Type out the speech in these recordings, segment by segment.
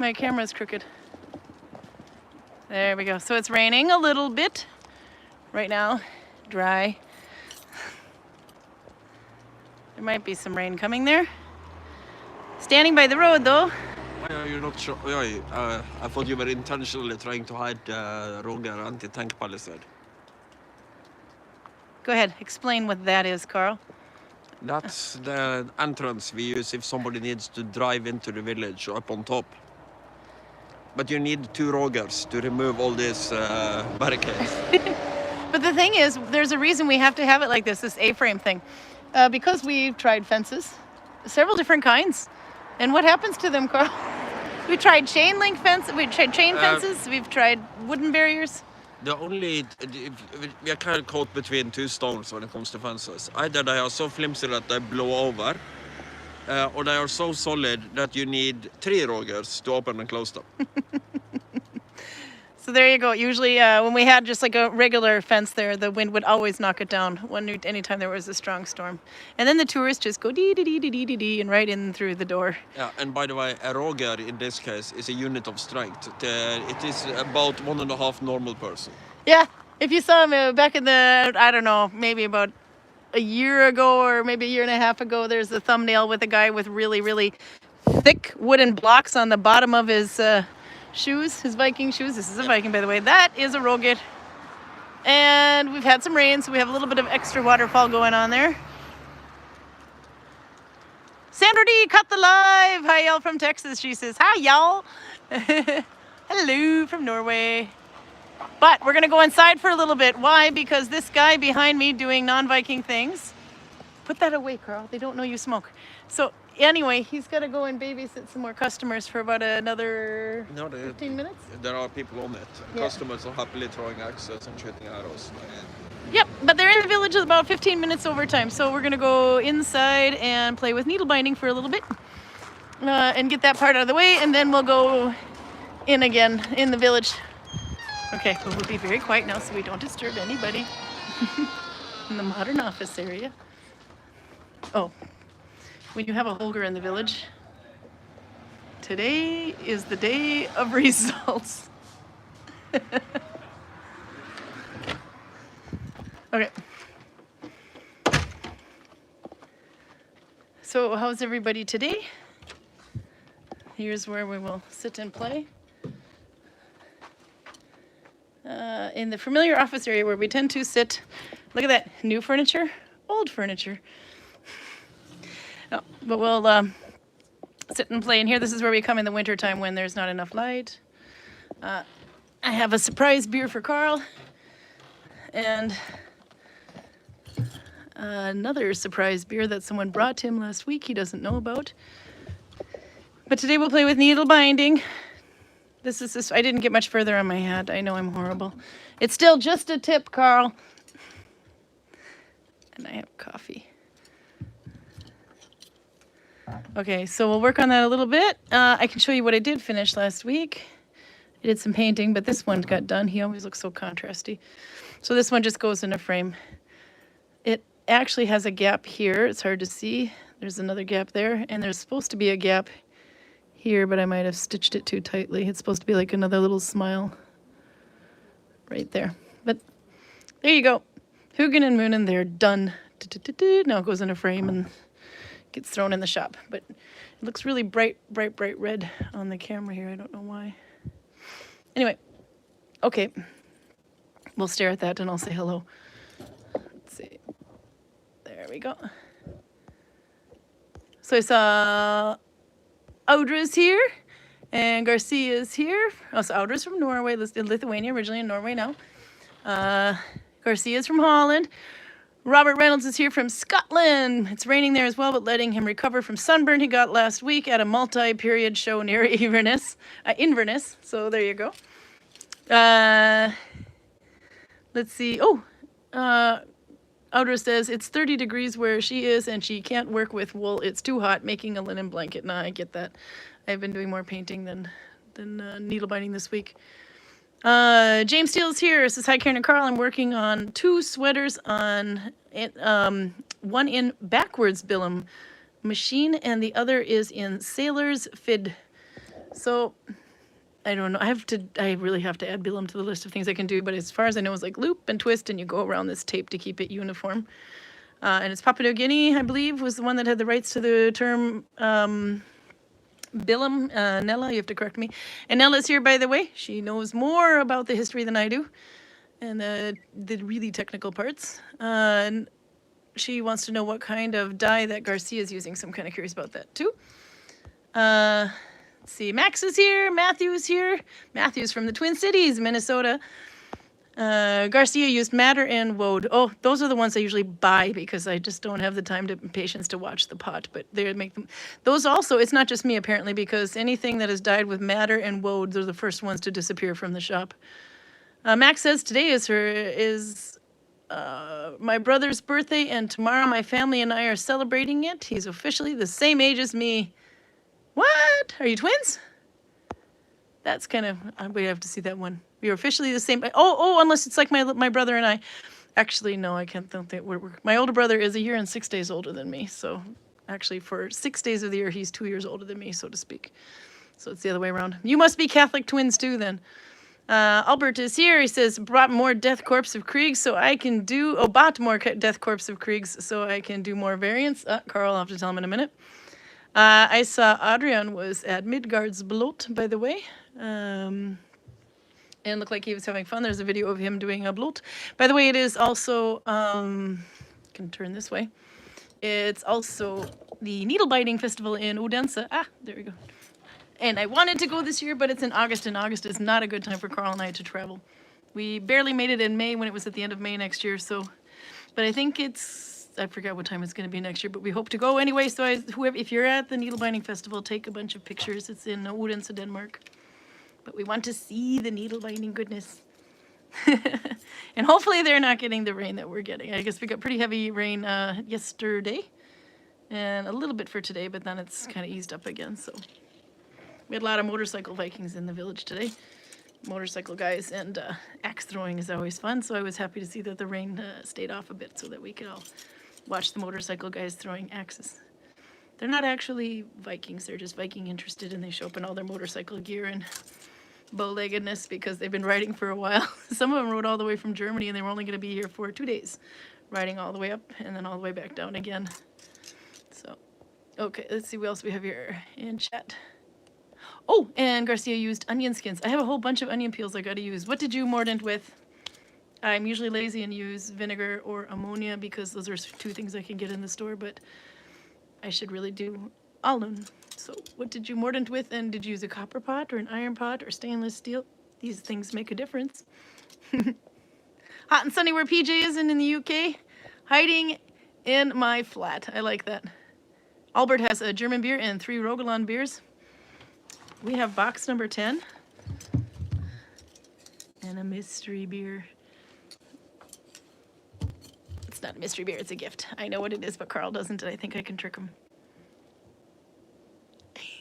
my camera's crooked. There we go. So it's raining a little bit right now. Dry. There might be some rain coming there. Standing by the road though. Why are you not sure? I thought you were intentionally trying to hide Roger anti-tank palisade. Go ahead, explain what that is, Karl. That's the entrance we use if somebody needs to drive into the village up on top. But you need 2 Rogers to remove all these barricades. But the thing is, there's a reason we have to have it like this A-frame thing. Because we've tried fences, several different kinds. And what happens to them, Karl? We tried chain link fence, we tried chain fences, we've tried wooden barriers. We are kind of caught between 2 stones when it comes to fences. Either they are so flimsy that they blow over, or they are so solid that you need 3 Rogers to open and close them. So there you go. Usually when we had just like a regular fence there, the wind would always knock it down anytime there was a strong storm. And then the tourists just go dee-dee-dee-dee-dee-dee and right in through the door. Yeah, and by the way, a Roger in this case is a unit of strength. It is about 1.5 normal person. Yeah, if you saw him back in the, I don't know, maybe about a year ago or maybe a year and a half ago, there's a thumbnail with a guy with really, really thick wooden blocks on the bottom of his shoes, his Viking shoes. This is a Viking, by the way. That is a Roger. And we've had some rain, so we have a little bit of extra waterfall going on there. Sandra D cut the live. Hi, y'all from Texas. She says, hi, y'all. Hello from Norway. But we're going to go inside for a little bit. Why? Because this guy behind me doing non-Viking things. Put that away, Karl. They don't know you smoke. So anyway, he's got to go and babysit some more customers for about another 15 minutes. There are people on it. Yeah. Customers are happily throwing axes and shooting arrows. Yep, but they're in the village about 15 minutes overtime. So we're going to go inside and play with needle binding for a little bit and get that part out of the way. And then we'll go in again in the village. Okay, but we'll be very quiet now so we don't disturb anybody in the modern office area. Oh, when you have a Holger in the village, today is the day of results. Okay. So how's everybody today? Here's where we will sit and play. In the familiar office area where we tend to sit. Look at that, new furniture, old furniture. No, but we'll sit and play in here. This is where we come in the wintertime when there's not enough light. I have a surprise beer for Karl. And another surprise beer that someone brought him last week he doesn't know about. But today we'll play with needle binding. This is this. I didn't get much further on my hat. I know I'm horrible. It's still just a tip, Karl. And I have coffee. Okay, so we'll work on that a little bit. I can show you what I did finish last week. I did some painting, but this one got done. He always looks so contrasty. So this one just goes in a frame. It actually has a gap here. It's hard to see. There's another gap there, and there's supposed to be a gap here, but I might have stitched it too tightly. It's supposed to be like another little smile right there. But there you go. Hugin and Moonin, they're done. Now it goes in a frame and gets thrown in the shop. But it looks really bright red on the camera here. I don't know why. Anyway, okay. We'll stare at that and I'll say hello. Let's see. There we go. So I saw Audra's here, and Garcia's here. Oh, so Audra's from Norway, Lithuania, originally in Norway now. Garcia's from Holland. Robert Reynolds is here from Scotland. It's raining there as well, but letting him recover from sunburn he got last week at a multi-period show near Inverness. So there you go. Let's see. Oh, Audra says it's 30 degrees where she is and she can't work with wool. It's too hot making a linen blanket. Nah, I get that. I've been doing more painting than needle binding this week. James Steele's here. Says, hi, Karin and Karl. I'm working on 2 sweaters on one in backwards billum machine and the other is in sailor's fid. So I don't know. I really have to add Billum to the list of things I can do. But as far as I know, it's like loop and twist, and you go around this tape to keep it uniform. And it's Papua New Guinea, I believe, was the one that had the rights to the term Billum. Nella, you have to correct me. And Nella's here, by the way. She knows more about the history than I do, and the really technical parts. And she wants to know what kind of dye that Garcia is using, so I'm kind of curious about that too. Let's see, Max is here, Matthew's here. Matthew's from the Twin Cities, Minnesota. Garcia used madder and woad. Oh, those are the ones I usually buy because I just don't have the time to patience to watch the pot. But they make them. Those also, it's not just me apparently, because anything that is dyed with madder and woad, they're the first ones to disappear from the shop. Max says today is my brother's birthday, and tomorrow my family and I are celebrating it. He's officially the same age as me. What? Are you twins? That's kind of, we have to see that one. You're officially the same. Oh, unless it's like my brother and I. Actually, no, I can't think. My older brother is 1 year and 6 days older than me. So actually for 6 days of the year, he's 2 years older than me, so to speak. So it's the other way around. You must be Catholic twins too then. Albert is here. He says, brought more Death Corpse of Kriegs so I can do, bought more Death Corpse of Kriegs so I can do more variants. Karl, I'll have to tell him in a minute. I saw Adrian was at Midgard's Blot, by the way. And looked like he was having fun. There's a video of him doing a blot. By the way, it is also, can turn this way. It's also the Needle Binding Festival in Odense. There we go. And I wanted to go this year, but it's in August, and August is not a good time for Karl and I to travel. We barely made it in May when it was at the end of May next year, so, but I think I forgot what time it's going to be next year, but we hope to go anyway. So if you're at the Needle Binding Festival, take a bunch of pictures. It's in Odense, Denmark. But we want to see the needle binding goodness. And hopefully they're not getting the rain that we're getting. I guess we got pretty heavy rain yesterday and a little bit for today, but then it's kind of eased up again. So we had a lot of motorcycle Vikings in the village today. Motorcycle guys, and axe throwing is always fun. So I was happy to see that the rain stayed off a bit so that we could all watch the motorcycle guys throwing axes. They're not actually Vikings, they're just Viking interested, and they show up in all their motorcycle gear and bow-leggedness because they've been riding for a while. Some of them rode all the way from Germany, and they were only going to be here for 2 days, riding all the way up and then all the way back down again. So, okay, let's see what else we have here in chat. Oh, and Garcia used onion skins. I have a whole bunch of onion peels I got to use. What did you mordant with? I'm usually lazy and use vinegar or ammonia because those are 2 things I can get in the store, but I should really do alum. So what did you mordant with, and did you use a copper pot or an iron pot or stainless steel? These things make a difference. Hot and sunny where PJ is in the UK. Hiding in my flat. I like that. Albert has a German beer and 3 Rogaland beers. We have box number 10. And a mystery beer. It's not a mystery beer, it's a gift. I know what it is, but Karl doesn't, and I think I can trick him.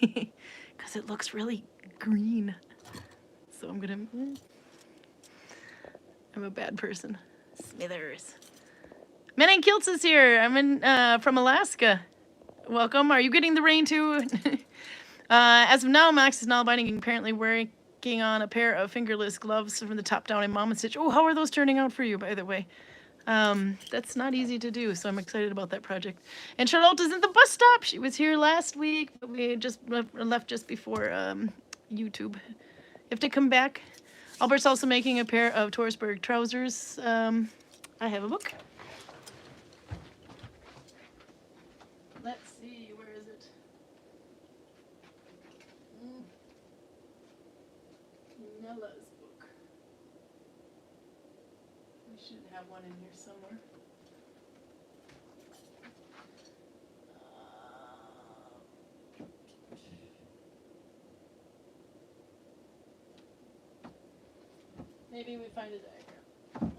Because it looks really green. So I'm a bad person. Smithers. Men in Kilts is here. I'm from Alaska. Welcome. Are you getting the rain too? As of now, Max is now apparently working on a pair of fingerless gloves from the top down in Mama Stitch. Oh, how are those turning out for you, by the way? That's not easy to do, so I'm excited about that project. And Charlotte is at the bus stop. She was here last week, but we just left just before YouTube. You have to come back. Albert's also making a pair of Torsberg trousers. I have a book. Let's see, where is it? Nella's book. We should have one in here somewhere. Maybe we find a diagram.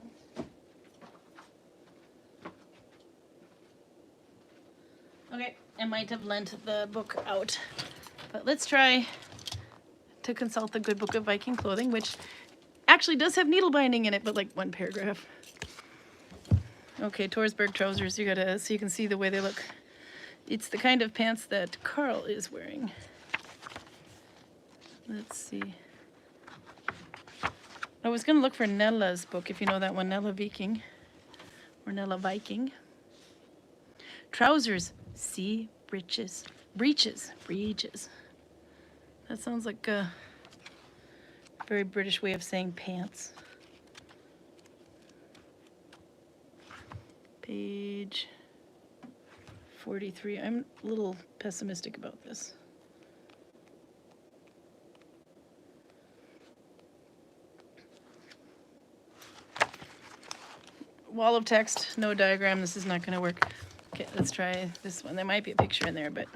Okay, I might have lent the book out, but let's try to consult the Good Book of Viking Clothing, which actually does have needle binding in it, but like 1 paragraph. Okay, Torsberg trousers, so you can see the way they look. It's the kind of pants that Karl is wearing. Let's see. I was going to look for Nella's book, if you know that one, Nella Viking. Or Nella Viking. Trousers. See, breeches. Breeches. That sounds like a very British way of saying pants. Page 43. I'm a little pessimistic about this. Wall of text, no diagram. This is not going to work. Okay, let's try this one. There might be a picture in there, but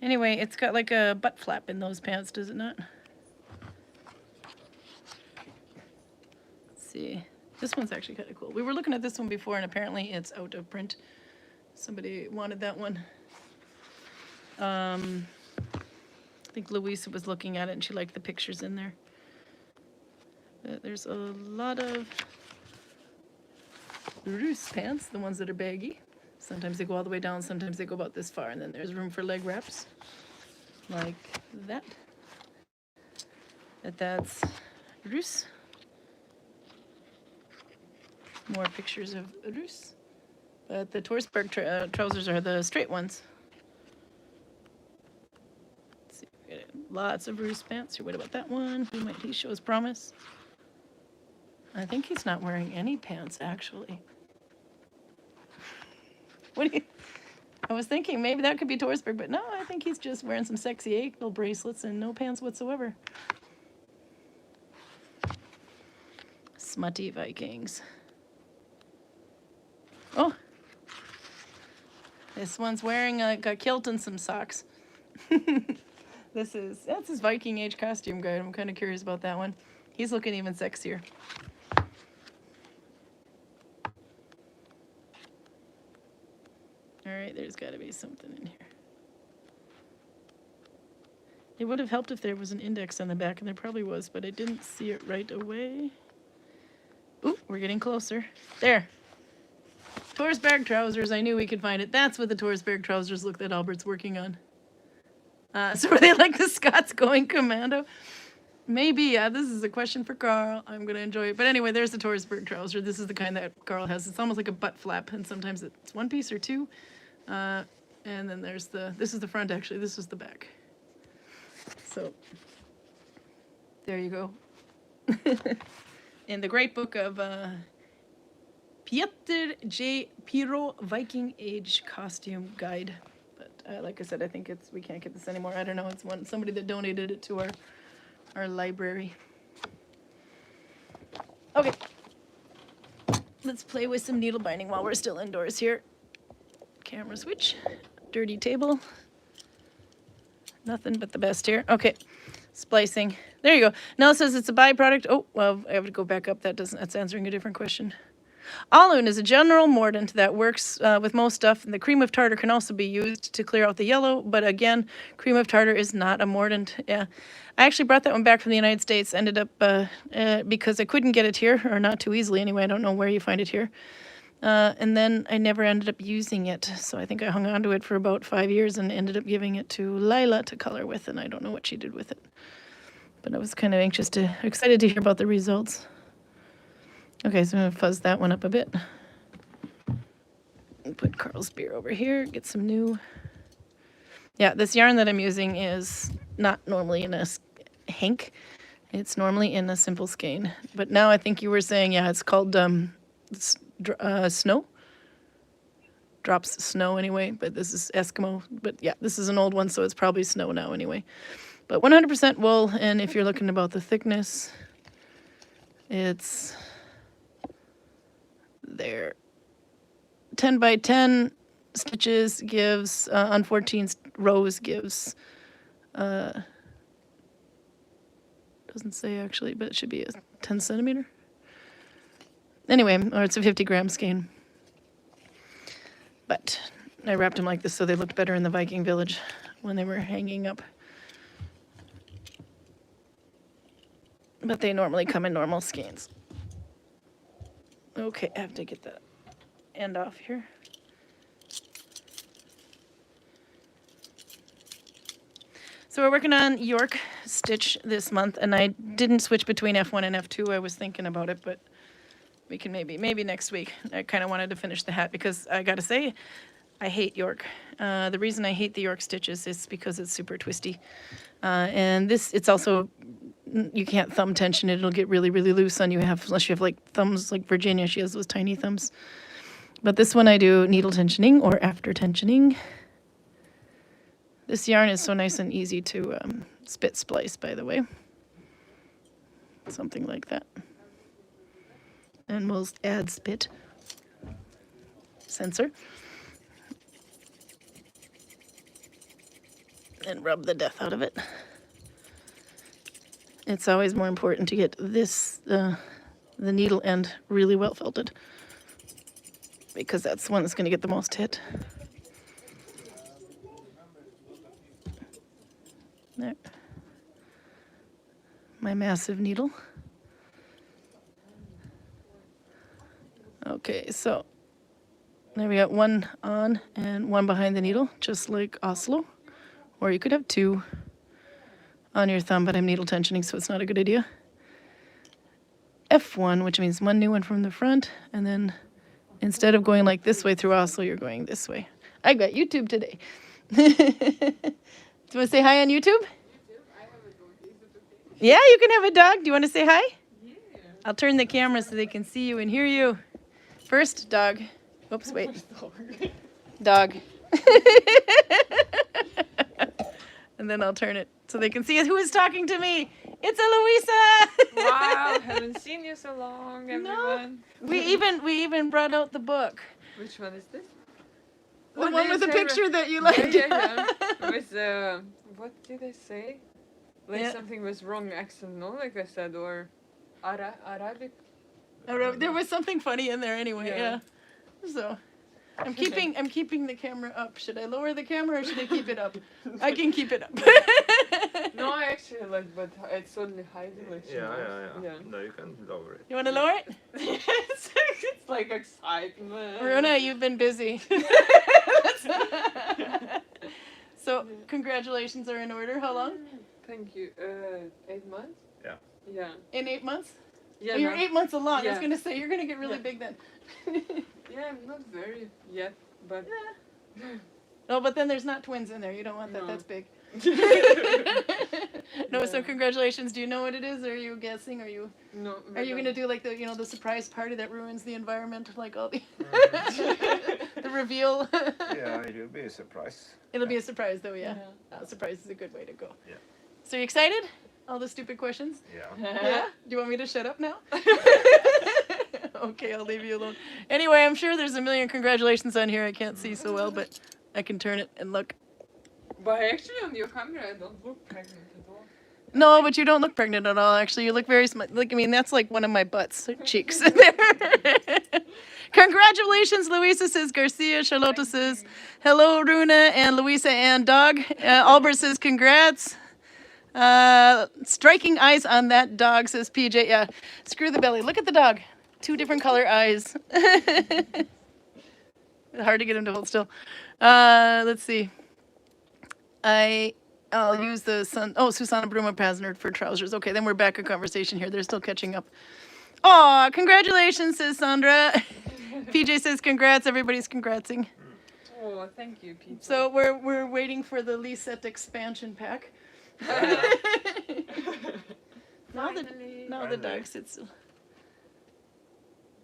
anyway, it's got like a butt flap in those pants, does it not? Let's see. This one's actually kind of cool. We were looking at this one before, and apparently it's out of print. Somebody wanted that one. I think Louisa was looking at it, and she liked the pictures in there. There's a lot of Roos pants, the ones that are baggy. Sometimes they go all the way down, sometimes they go about this far, and then there's room for leg wraps, like that. That's Roos. More pictures of Roos. But the Torsberg trousers are the straight ones. Let's see, we got lots of Roos pants. What about that one? Who might he shows promise? I think he's not wearing any pants, actually. What do you... I was thinking maybe that could be Torsberg, but no, I think he's just wearing some sexy ankle bracelets and no pants whatsoever. Smutty Vikings. Oh! This one's wearing a kilt and some socks. That's his Viking age costume guide. I'm kind of curious about that one. He's looking even sexier. All right, there's got to be something in here. It would have helped if there was an index on the back, and there probably was, but I didn't see it right away. Ooh, we're getting closer. There. Torsberg trousers. I knew we could find it. That's what the Torsberg trousers look that Albert's working on. So are they like the Scots going commando? Maybe, yeah. This is a question for Karl. I'm going to enjoy it. But anyway, there's the Torsberg trouser. This is the kind that Karl has. It's almost like a butt flap, and sometimes it's one piece or two. And then there's this is the front, actually. This is the back. So, there you go. In the great book of Pieter J. Piro Viking Age Costume Guide. But like I said, I think we can't get this anymore. I don't know. It's somebody that donated it to our library. Okay. Let's play with some needle binding while we're still indoors here. Camera switch. Dirty table. Nothing but the best here. Okay. Splicing. There you go. Now it says it's a byproduct. Oh, well, I have to go back up. That's answering a different question. Alun is a general mordant that works with most stuff, and the cream of tartar can also be used to clear out the yellow, but again, cream of tartar is not a mordant. Yeah, I actually brought that one back from the United States, ended up, because I couldn't get it here, or not too easily anyway, I don't know where you find it here, and then I never ended up using it, so I think I hung on to it for about 5 years and ended up giving it to Lila to color with, and I don't know what she did with it, but I was kind of excited to hear about the results. Okay, so I'm going to fuzz that one up a bit. And put Karl's beer over here, get some new. Yeah, this yarn that I'm using is not normally in a hank. It's normally in a simple skein. But now I think you were saying, yeah, it's called snow. Drops snow anyway, but this is Eskimo. But yeah, this is an old one, so it's probably snow now anyway. But 100% wool, and if you're looking about the thickness, it's... there. 10 by 10 stitches gives, on 14 rows gives, doesn't say actually, but it should be a 10 centimeter. Anyway, or it's a 50-gram skein. But I wrapped them like this so they looked better in the Viking village when they were hanging up. But they normally come in normal skeins. Okay, I have to get that end off here. So we're working on York stitch this month, and I didn't switch between F1 and F2. I was thinking about it, but we can maybe next week. I kind of wanted to finish the hat because I got to say, I hate York. The reason I hate the York stitches is because it's super twisty. And it's also, you can't thumb tension it. It'll get really, really loose on you, unless you have like thumbs like Virginia. She has those tiny thumbs. But this one I do needle tensioning or after tensioning. This yarn is so nice and easy to spit splice, by the way. Something like that. And we'll add spit sensor. And rub the death out of it. It's always more important to get this, the needle end really well felted, because that's the one that's going to get the most hit. There. My massive needle. Okay, so there we got one on and one behind the needle, just like Oslo. Or you could have two on your thumb, but I'm needle tensioning, so it's not a good idea. F1, which means one new one from the front, and then instead of going like this way through Oslo, you're going this way. I got YouTube today. Do you want to say hi on YouTube? Yeah, you can have a dog. Do you want to say hi? Yeah. I'll turn the camera so they can see you and hear you. First, dog. Oops, wait. Dog. And then I'll turn it so they can see who is talking to me. It's a Louisa. Wow, haven't seen you so long, everyone. No. We even brought out the book. Which one is this? The one with the picture that you liked. Yeah. With what did I say? Like Yeah. something was wrong accent, no? Like I said, or Arabic. There was something funny in there anyway. Yeah. Yeah. So I'm keeping the camera up. Should I lower the camera or should I keep it up? I can keep it up. No, I actually like, but it's only hiding. Like, Yeah. No, you can lower it. You want to lower it? it's like excitement. Rona, you've been busy. So congratulations are in order. How long? Thank you. 8 months? Yeah. Yeah. In 8 months? Yeah. Oh, you're 8 months along. I was Yeah. gonna say you're gonna get really Yeah. big then. Yeah, I'm not very yet, but. No, but then there's not twins in there. You don't want that. No. That's big. No, so congratulations. Do you know what it is? Or are you guessing? Are you gonna do like the surprise party that ruins the environment, like all the the reveal? Yeah, it will be a surprise. It'll be a surprise though, yeah. Surprise is a good way to go. Yeah. So you excited? All the stupid questions? Yeah. Yeah? Do you want me to shut up now? Okay, I'll leave you alone. Anyway, I'm sure there's a million congratulations on here. I can't see so well, but I can turn it and look. But actually, on your camera, I don't look pregnant at all. No, but you don't look pregnant at all, actually. You look very smart. Like, I mean, that's like one of my butt's cheeks there. Congratulations, Luisa, says Garcia. Charlotta says, hello, Runa and Luisa and dog. Albert says, congrats. Striking eyes on that dog, says PJ. Yeah, screw the belly. Look at the dog. 2 different color eyes. Hard to get him to hold still. Let's see. I'll use the Susanna Bruma Pasner for trousers. Okay, then we're back in conversation here. They're still catching up. Aw, congratulations, says Sandra. PJ says congrats. Everybody's congratsing. Oh, thank you, Pete. So we're waiting for the Lisette expansion pack. Now the dog sits still.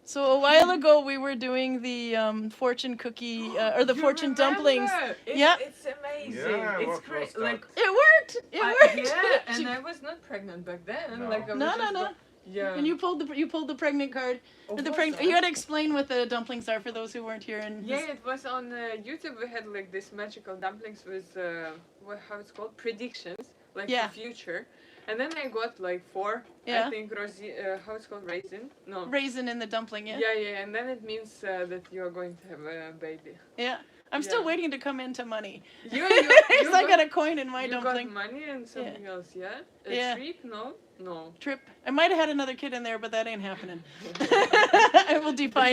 So a while ago we were doing the fortune cookie or the fortune dumplings. Yeah. It's amazing. Yeah, it's what great. was that? Like It worked. It worked. yeah, and I was not pregnant back then. No. Like I was No. just yeah. And you pulled the pregnant card. Oh, The was pregnant. that? You got to explain what the dumplings are for those who weren't here. And Yeah, it was on YouTube. We had like this magical dumplings with how it's called, predictions, like Yeah. the future. And then I got like 4. Yeah. I think how it's called, raisin. No. raisin in the dumpling. Yeah. Yeah, and then it means that you are going to have a baby. Yeah. I'm still Yeah. waiting to come into money. You Because I got a coin in my you dumpling. got money and something else, yeah? A Yeah. trip? No. Trip. I might have had another kid in there, but that ain't happening. I will defy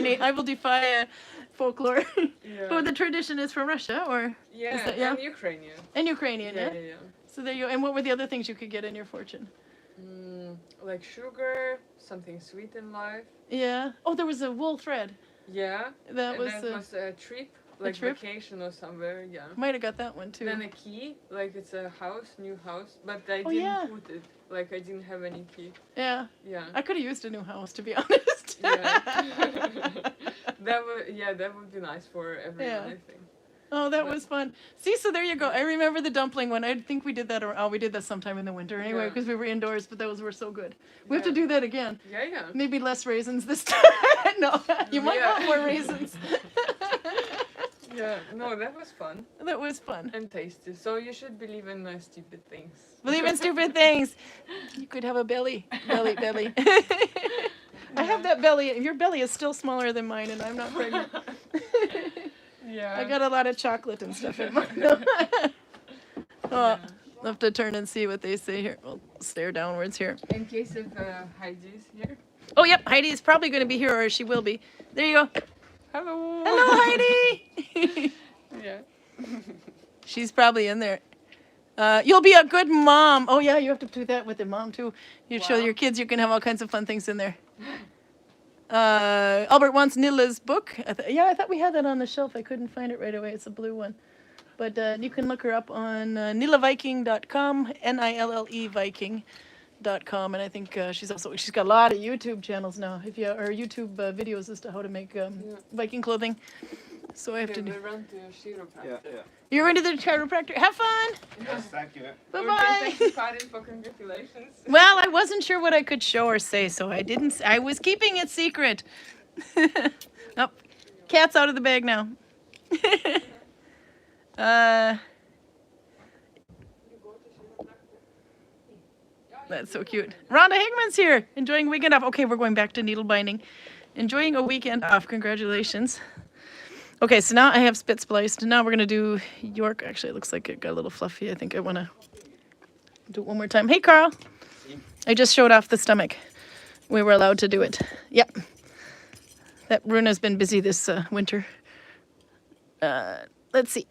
folklore. Yeah. Oh, the tradition is from Russia, or Yeah, that- yeah? and Ukrainian. and Ukrainian, yeah? Yeah. So there you. And what were the other things you could get in your fortune? Like sugar, something sweet in life. Yeah. Oh, there was a wool thread. Yeah. That and was. that was a trip, like trip? vacation or somewhere. Yeah. Might have got that one too. Then a key, like it's a house, new house, but I Oh, didn't yeah. put it. Like I didn't have any key. Yeah. Yeah. I could have used a new house, to be honest. Yeah. that would be nice for everyone, Yeah. I think. Oh, that was fun. See, so there you go. I remember the dumpling one. I think we did that. We did that sometime in the winter anyway, Yeah. because we were indoors. But those were so good. We have to Yeah. do that again. Yeah. Maybe less raisins this time. No, you might Yeah. want more raisins. Yeah. No, that was fun That was fun. and tasty. So you should believe in stupid things. Believe in stupid things. You could have a belly. Belly. I have that belly. Your belly is still smaller than mine, and I'm not pregnant. Yeah. I got a lot of chocolate and stuff in mine. Oh, I'll have to turn and see what they say here. We'll stare downwards here. In case of Heidi's here. Oh, yep. Heidi is probably going to be here, or she will be. There you go. Hello. Hello, Heidi. Yeah. She's probably in there. You'll be a good mom. Oh, yeah, you have to do that with the mom, too. You show Wow. your kids you can have all kinds of fun things in there. Albert wants Nila's book. I thought we had that on the shelf. I couldn't find it right away. It's a blue one. But you can look her up on nilaviking.com, Nille Viking.com. And I think she's got a lot of YouTube channels now, or YouTube videos as to how to make Viking clothing. So I have to Okay, do. we run to chiropractor. Yeah. You're going to the chiropractor. Have fun. Yes, thank you. Okay, Bye-bye. thank you, Karin, for congratulations. Well, I wasn't sure what I could show or say, so I didn't. I was keeping it secret. Oh, cat's out of the bag now. That's so cute. Rhonda Higman's here, enjoying a weekend off. Okay, we're going back to needle binding. Enjoying a weekend off. Congratulations. Okay, so now I have spit spliced. Now we're gonna do York. Actually, it looks like it got a little fluffy. I think I wanna do it one more time. Hey, Karl. I just showed off the stomach. We were allowed to do it. Yep. That Runa's been busy this winter. Let's see.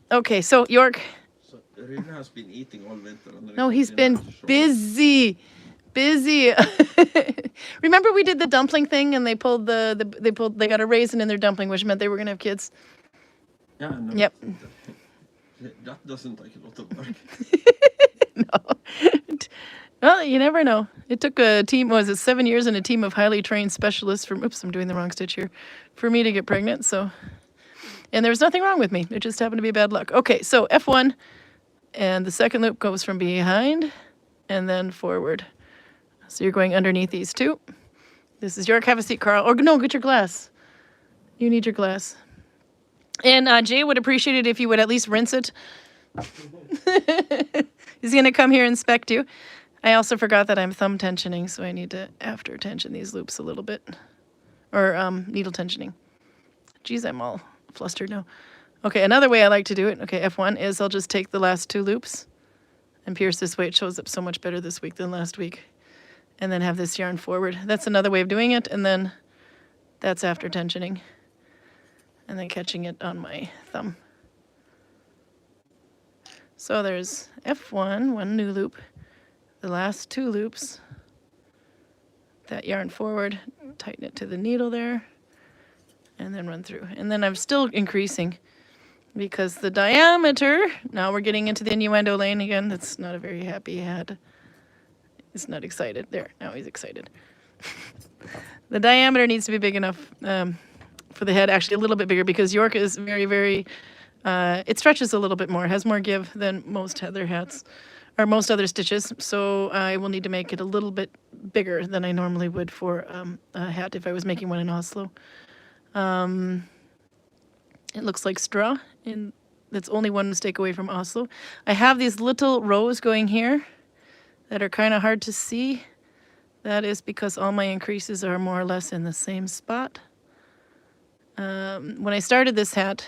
Okay, so York. So Rune has been eating all winter. No, he's been busy. Remember we did the dumpling thing and they got a raisin in their dumpling, which meant they were gonna have kids. Yeah, no. Yep. That doesn't take a lot of work. No. Well, you never know. It took a team, 7 years and a team of highly trained specialists from, oops, I'm doing the wrong stitch here, for me to get pregnant, so. And there was nothing wrong with me. It just happened to be bad luck. Okay, so F1, and the second loop goes from behind and then forward. So you're going underneath these two. This is York. Have a seat, Karl. Or no, get your glass. You need your glass. And Jay would appreciate it if you would at least rinse it. He's going to come here and inspect you. I also forgot that I'm thumb tensioning, so I need to after tension these loops a little bit. Or needle tensioning. Geez, I'm all flustered now. Okay, another way I like to do it, okay, F1, is I'll just take the last two loops and pierce this way. It shows up so much better this week than last week. And then have this yarn forward. That's another way of doing it, and then that's after tensioning. And then catching it on my thumb. So there's F1, one new loop, the last two loops, that yarn forward, tighten it to the needle there, and then run through. And then I'm still increasing because the diameter, now we're getting into the innuendo lane again. That's not a very happy hat. He's not excited. There, now he's excited. The diameter needs to be big enough for the head, actually a little bit bigger, because York is very, very, it stretches a little bit more. It has more give than most other hats, or most other stitches. So I will need to make it a little bit bigger than I normally would for a hat if I was making one in Oslo. It looks like straw, and that's only one mistake away from Oslo. I have these little rows going here that are kind of hard to see. That is because all my increases are more or less in the same spot. When I started this hat,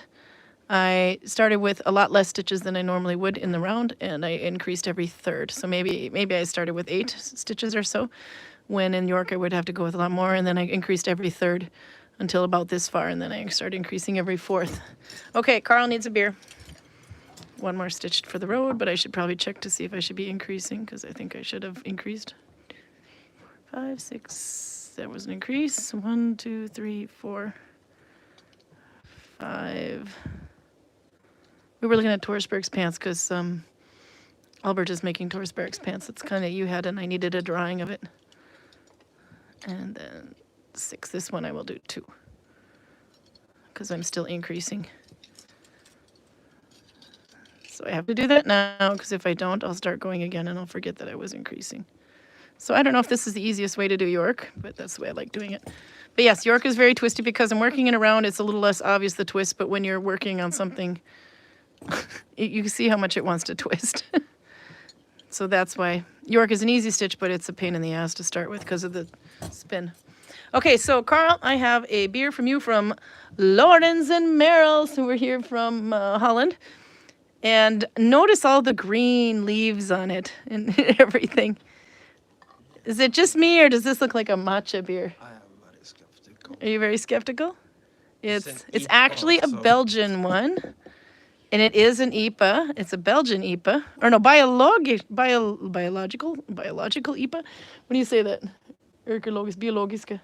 I started with a lot less stitches than I normally would in the round, and I increased every third. So maybe I started with 8 stitches or so, when in York I would have to go with a lot more, and then I increased every third until about this far, and then I start increasing every fourth. Okay, Karl needs a beer. One more stitched for the road, but I should probably check to see if I should be increasing, because I think I should have increased. 5, 6, that was an increase. 1, 2, 3, 4, 5. We were looking at Torsberg's pants because Albert is making Torsberg's pants. It's kind of you had, and I needed a drawing of it. And then 6. This one I will do 2 because I'm still increasing. So I have to do that now because if I don't, I'll start going again and I'll forget that I was increasing. So I don't know if this is the easiest way to do York, but that's the way I like doing it. But yes, York is very twisty because I'm working it around. It's a little less obvious, the twist, but when you're working on something, you can see how much it wants to twist. So that's why York is an easy stitch, but it's a pain in the ass to start with because of the spin. Okay, so Karl, I have a beer from you from Lawrence and Merrill's, who were here from Holland. And notice all the green leaves on it and everything. Is it just me, or does this look like a matcha beer? I am very skeptical. Are you very skeptical? It's IPA, actually a so- Belgian one, and it is an IPA. It's a Belgian IPA, or no, biological IPA. What do you say that? Biologiska.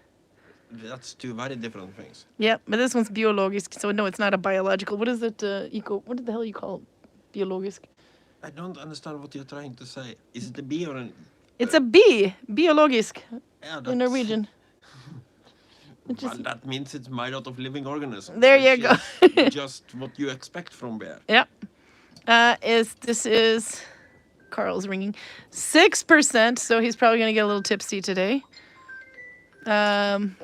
That's two very different things. Yeah, but this one's biologisk, so no, it's not a biological. What is it? What the hell you call it? Biologisk. I don't understand what you're trying to say. Is it a B or an... It's a B, biologisk, Yeah, in Norwegian. It Well, just- that means it's made out of living organisms. There you which go. is just what you expect from beer. Yeah. This is Karl's ringing 6%, so he's probably gonna get a little tipsy today. And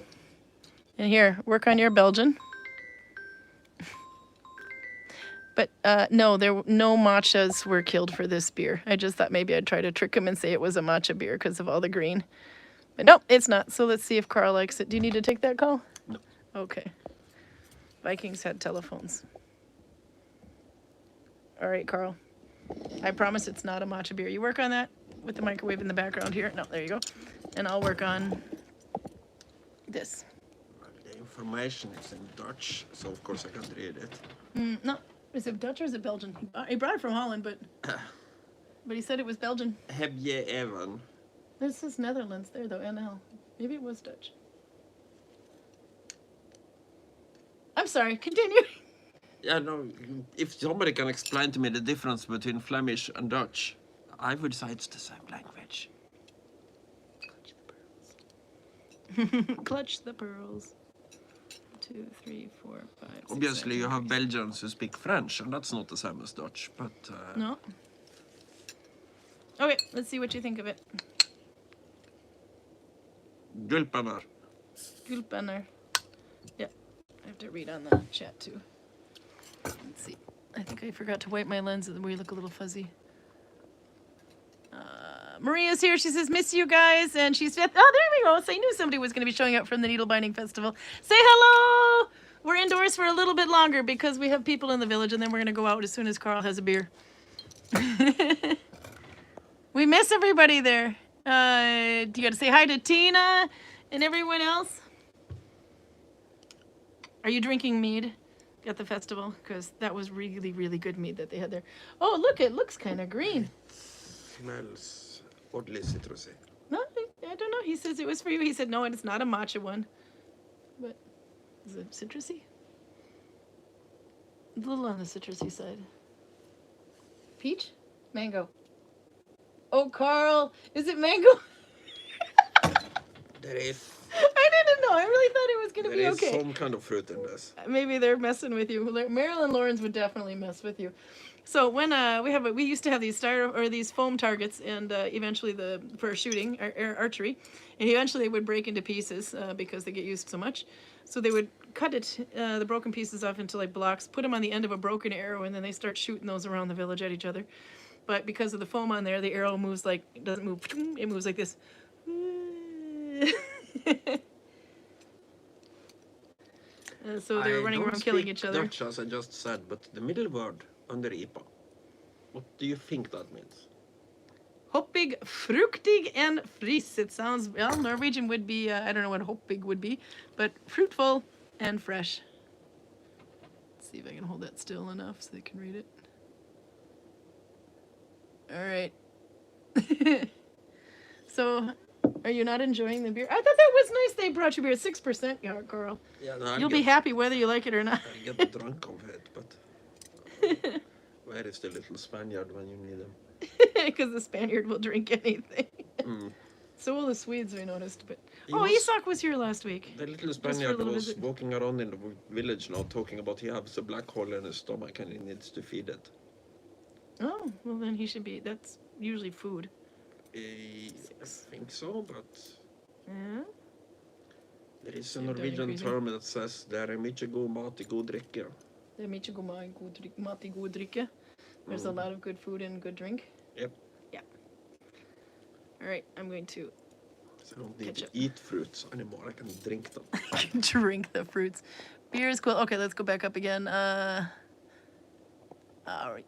here, work on your Belgian. But no, no matchas were killed for this beer. I just thought maybe I'd try to trick him and say it was a matcha beer because of all the green. But nope, it's not. So let's see if Karl likes it. Do you need to take that call? No. Okay. Vikings had telephones. All right, Karl. I promise it's not a matcha beer. You work on that with the microwave in the background here. No, there you go. And I'll work on this. The information is in Dutch, so of course I can't read it. No, is it Dutch or is it Belgian? He brought it from Holland, but he said it was Belgian. Heb je even? This is Netherlands there though, NL. Maybe it was Dutch. I'm sorry, continue. Yeah, no, if somebody can explain to me the difference between Flemish and Dutch, I would say it's the same language. Clutch the pearls. 2, 3, 4, 5. 6, Obviously, 7, you have 8. Belgians who speak French, and that's not the same as Dutch, but... No. Okay, let's see what you think of it. Gulpener. Gulpener. Yeah, I have to read on the chat too. Let's see. I think I forgot to wipe my lens where you look a little fuzzy. Maria's here. She says, miss you guys. And she's, oh, there we go. So I knew somebody was going to be showing up from the Needlebinding Festival. Say hello. We're indoors for a little bit longer because we have people in the village, and then we're going to go out as soon as Karl has a beer. We miss everybody there. You got to say hi to Tina and everyone else. Are you drinking mead at the festival? Because that was really, really good mead that they had there. Oh, look, it looks kind of green. Smells oddly citrusy. No, I don't know. He says it was for you. He said, no, it's not a matcha one. But is it citrusy? A little on the citrusy side. Peach? Mango. Oh, Karl, is it mango? There is, I didn't know. I really thought it was going to be there is okay. some kind of fruit in this. Maybe they're messing with you. Meryl and Lawrence would definitely mess with you. So when we used to have these these foam targets, and eventually for shooting archery, and eventually they would break into pieces because they get used so much. So they would cut the broken pieces off into like blocks, put them on the end of a broken arrow, and then they start shooting those around the village at each other. But because of the foam on there, the arrow moves it doesn't move. It moves like this. So they were running around killing each other. Dutch, as I just said, but the middle word under IPA, what do you think that means? Hoppig, fruktig, and fris. It sounds, well, Norwegian would be, I don't know what hoppig would be, but fruitful and fresh. Let's see if I can hold that still enough so they can read it. All right. So, are you not enjoying the beer? I thought that was nice they brought you beer. 6%, yeah, Karl. Yeah, no, You'll be happy whether you like it or not. I get drunk of it, but where is the little Spaniard when you need him? Because the Spaniard will drink anything. Mm. So will the Swedes, I noticed. But He oh, was- Isak was here last week. The little for a Spaniard little was visit. walking around in the village now, talking about he has a black hole in his stomach and he needs to feed it. Oh, well then he should be. That's usually food. I think so, but Yeah. there is a See if they're Norwegian increasing. term that says "det er mye god mat i god drikke." Det er mye god mat i god drikke. There's a lot of good food and good drink. Yep. Yeah. All right, I'm going to So I don't need Ketchup. to eat fruits anymore, I can drink them. drink the fruits. Beer is cool. Okay, let's go back up again. All right.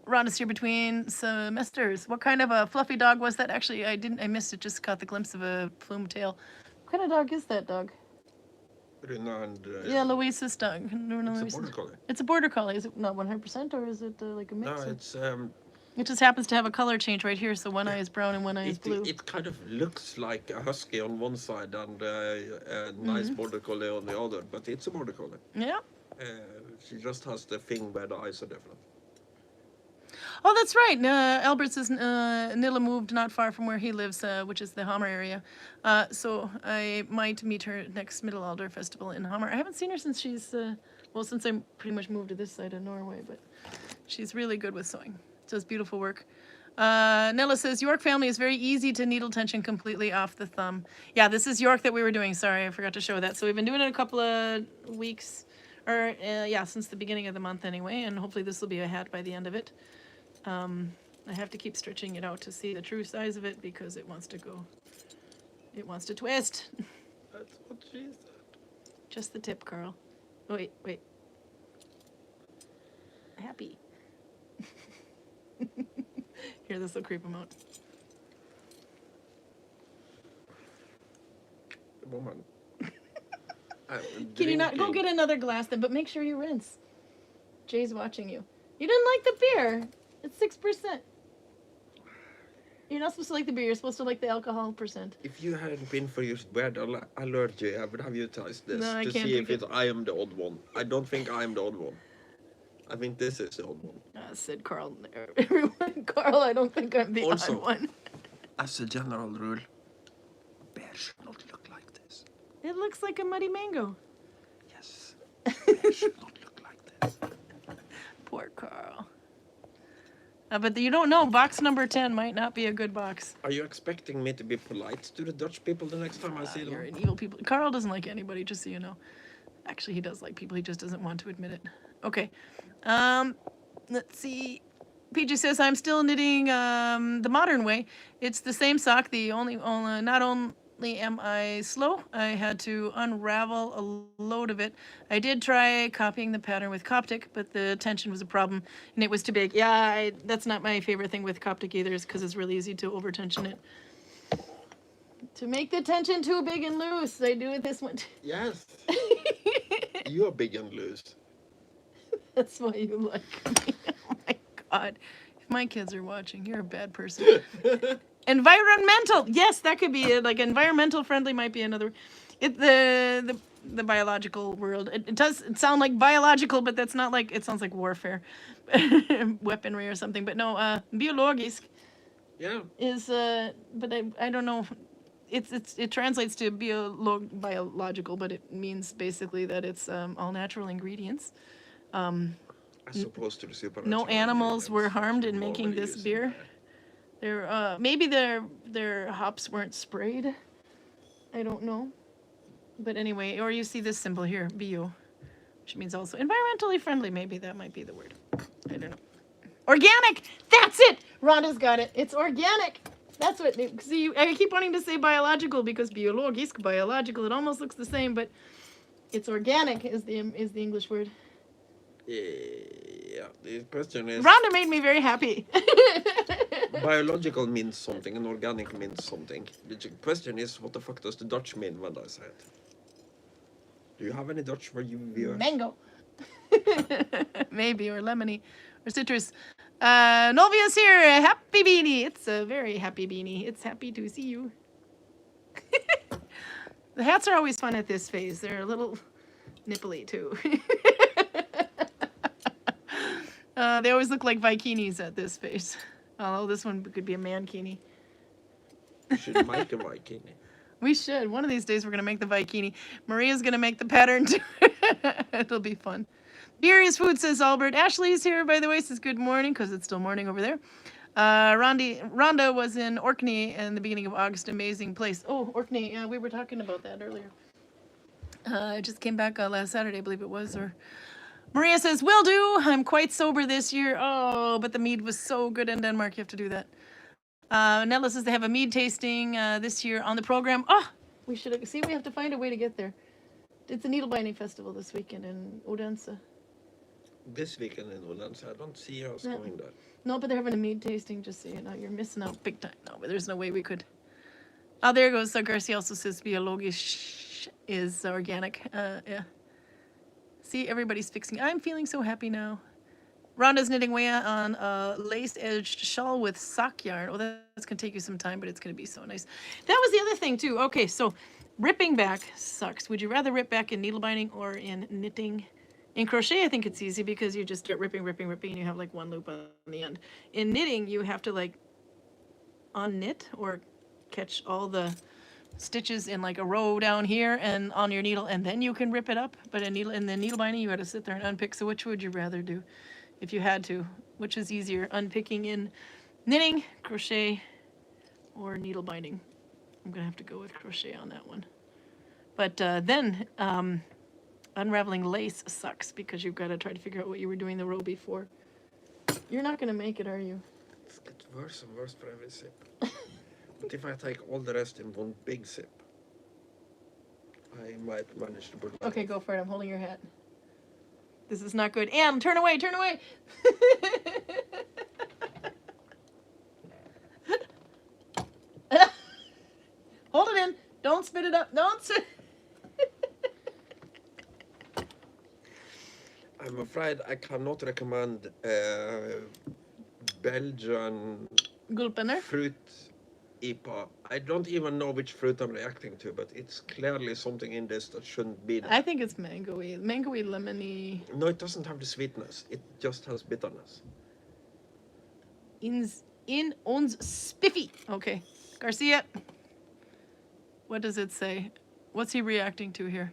Ron is here between semesters. What kind of a fluffy dog was that? Actually, I missed it. Just caught the glimpse of a plume tail. What kind of dog is that dog? Runa and Yeah, Louise's dog. it's a border collie. It's a border collie. Is it not 100% or is it like a mix? No, or- it's It just happens to have a color change right here. So one eye is brown and one eye is blue. it kind of looks like a husky on one side and a nice border collie on the other, but it's a border collie. Yeah. She just has the thing where the eyes are different. Oh, that's right. Albert says Nilla moved not far from where he lives, which is the Hammer area. So I might meet her next Middle Alder Festival in Hammer. I haven't seen her since since I pretty much moved to this side of Norway, but she's really good with sewing. Does beautiful work. Nilla says, York family is very easy to needle tension completely off the thumb. Yeah, this is York that we were doing. Sorry, I forgot to show that. So we've been doing it a couple of weeks, or since the beginning of the month anyway, and hopefully this will be a hat by the end of it. I have to keep stretching it out to see the true size of it because it wants to go. It wants to twist. That's what she said. Just the tip, Karl. Oh, wait. Happy. Here, this will creep him out. Woman. Can you not go get another glass then? But make sure you rinse. Jay's watching you. You didn't like the beer. It's 6%. You're not supposed to like the beer. You're supposed to like the alcohol percent. If you hadn't been for your weird allergy, I would have utilized this No, I to can't see if drink it. I am the odd one. I don't think I am the odd one. I think this is the odd one. Said Karl. Everyone, Karl, I don't think I'm the Also- odd one. As a general rule, bear should not look like this. It looks like a muddy mango. Yes. Bear should not look like this. Poor Karl. But you don't know. Box number 10 might not be a good box. Are you expecting me to be polite to the Dutch people the next time I see You're them? an evil people. Karl doesn't like anybody, just so you know. Actually, he does like people. He just doesn't want to admit it. Okay. Let's see. PG says, I'm still knitting the modern way. It's the same sock. Not only am I slow, I had to unravel a load of it. I did try copying the pattern with Coptic, but the tension was a problem, and it was too big. Yeah, that's not my favorite thing with Coptic either, is because it's really easy to over-tension it. To make the tension too big and loose, I do it this one. Yes. You are big and loose. That's why you like me. Oh my God. If my kids are watching, you're a bad person. Environmental. Yes, that could be it. Like environmental friendly might be another. The biological world. It does sound like biological, but that's not like, it sounds like warfare. Weaponry or something. But no, biologisk Yeah. is, but I don't know. It translates to biological, but it means basically that it's all natural ingredients. As opposed to the supernatural. No animals were ingredients harmed in Norway making this using beer. there. Maybe their hops weren't sprayed. I don't know. But anyway, or you see this symbol here, bio, which means also environmentally friendly. Maybe that might be the word. I don't know. Organic. That's it. Rhonda's got it. It's organic. That's what. See, I keep wanting to say biological because biologisk, biological. It almost looks the same, but it's organic is the English word. Yeah. The question is, Rhonda made me very happy. biological means something and organic means something. The question is, what the fuck does the Dutch mean when I say it? Do you have any Dutch for you viewers? Mango. Maybe, or lemony, or citrus. Novia's here. Happy beanie. It's a very happy beanie. It's happy to see you. The hats are always fun at this phase. They're a little nipply too. They always look like Vikinis at this phase. Although this one could be a mankini. You should make a Viking. We should. One of these days we're going to make the Vikini. Maria's going to make the pattern too. It'll be fun. Furious Food, says Albert. Ashley's here, by the way, says good morning, because it's still morning over there. Rhonda was in Orkney in the beginning of August. Amazing place. Oh, Orkney. Yeah, we were talking about that earlier. I just came back last Saturday, I believe it was. Or Maria says, will do. I'm quite sober this year. Oh, but the mead was so good in Denmark. You have to do that. Nella says they have a mead tasting this year on the program. Oh, we should see. We have to find a way to get there. It's a needle binding festival this weekend in Odense. This weekend in Odense, I don't see us going there. No, but they're having a mead tasting. Just so you know, you're missing out big time. No, but there's no way we could. Oh, there goes. Garcia also says biologisch is organic. Yeah. See, everybody's fixing. I'm feeling so happy now. Rhonda's knitting away on a lace-edged shawl with sock yarn. Oh, that's going to take you some time, but it's going to be so nice. That was the other thing, too. Okay, so ripping back sucks. Would you rather rip back in needle binding or in knitting? In crochet, I think it's easy because you just get ripping, and you have like one loop on the end. In knitting, you have to like unknit or catch all the stitches in like a row down here and on your needle, and then you can rip it up. But in the needle binding, you got to sit there and unpick. So which would you rather do? If you had to, which is easier, unpicking in knitting, crochet, or needle binding? I'm gonna have to go with crochet on that one. But then unraveling lace sucks because you've got to try to figure out what you were doing the row before. You're not gonna make it, are you? It's getting worse and worse for every sip. But if I take all the rest in one big sip, I might manage to put it. Okay, go for it. I'm holding your hat. This is not good. Anne, turn away, turn away. Hold it in. Don't spit it up. Don't spit. I'm afraid I cannot recommend Belgian Gulpener. fruit IPA. I don't even know which fruit I'm reacting to, but it's clearly something in this that shouldn't be there. I think it's mangoey. Mangoey, lemony. No, it doesn't have the sweetness. It just has bitterness. In ons spiffy. Okay. Garcia. What does it say? What's he reacting to here?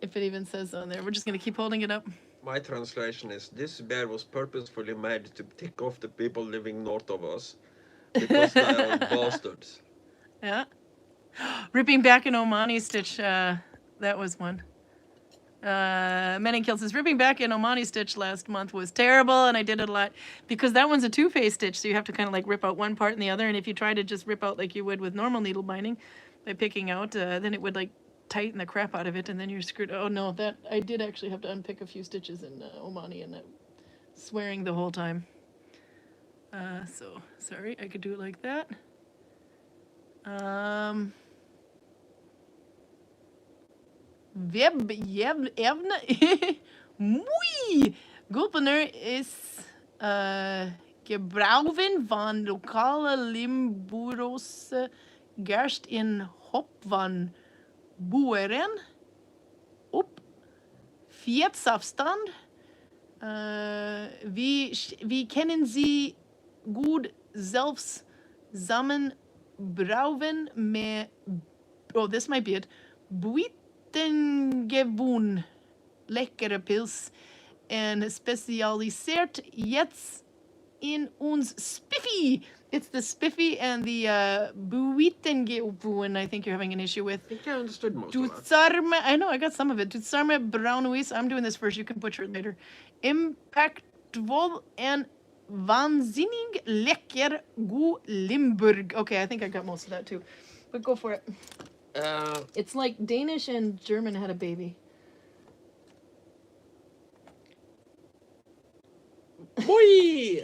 If it even says on there. We're just going to keep holding it up. My translation is, this bear was purposefully made to tick off the people living north of us because they are bastards. Yeah. Ripping back in Omani stitch. That was one. Meninkill says, ripping back in Omani stitch last month was terrible, and I did it a lot because that one's a two-phase stitch, so you have to kind of like rip out one part and the other, and if you try to just rip out like you would with normal needle binding by picking out, then it would like tighten the crap out of it, and then you're screwed. Oh no, that I did actually have to unpick a few stitches in Omani, and that swearing the whole time. So sorry, I could do it like that. Evne. Muy! Gulpener is gebrauwen van lokale Limburgse gerst in hop van boeren op fietsafstand. We kennen ze goed zelfs samen brouwen met, oh, this might be it, buitengewoon lekkere pils en specialiseert jetzt in ons spiffy. It's the spiffy and the buitengewoon I think you're having an issue with. I think I understood most of that. Tutsarme, I know, I got some of it. Tutsarme Braunuis, I'm doing this first, you can butcher it later. Impactvol and waanzinnig lekker god Limburg. Okay, I think I got most of that too. But go for it. It's like Danish and German had a baby. Boy!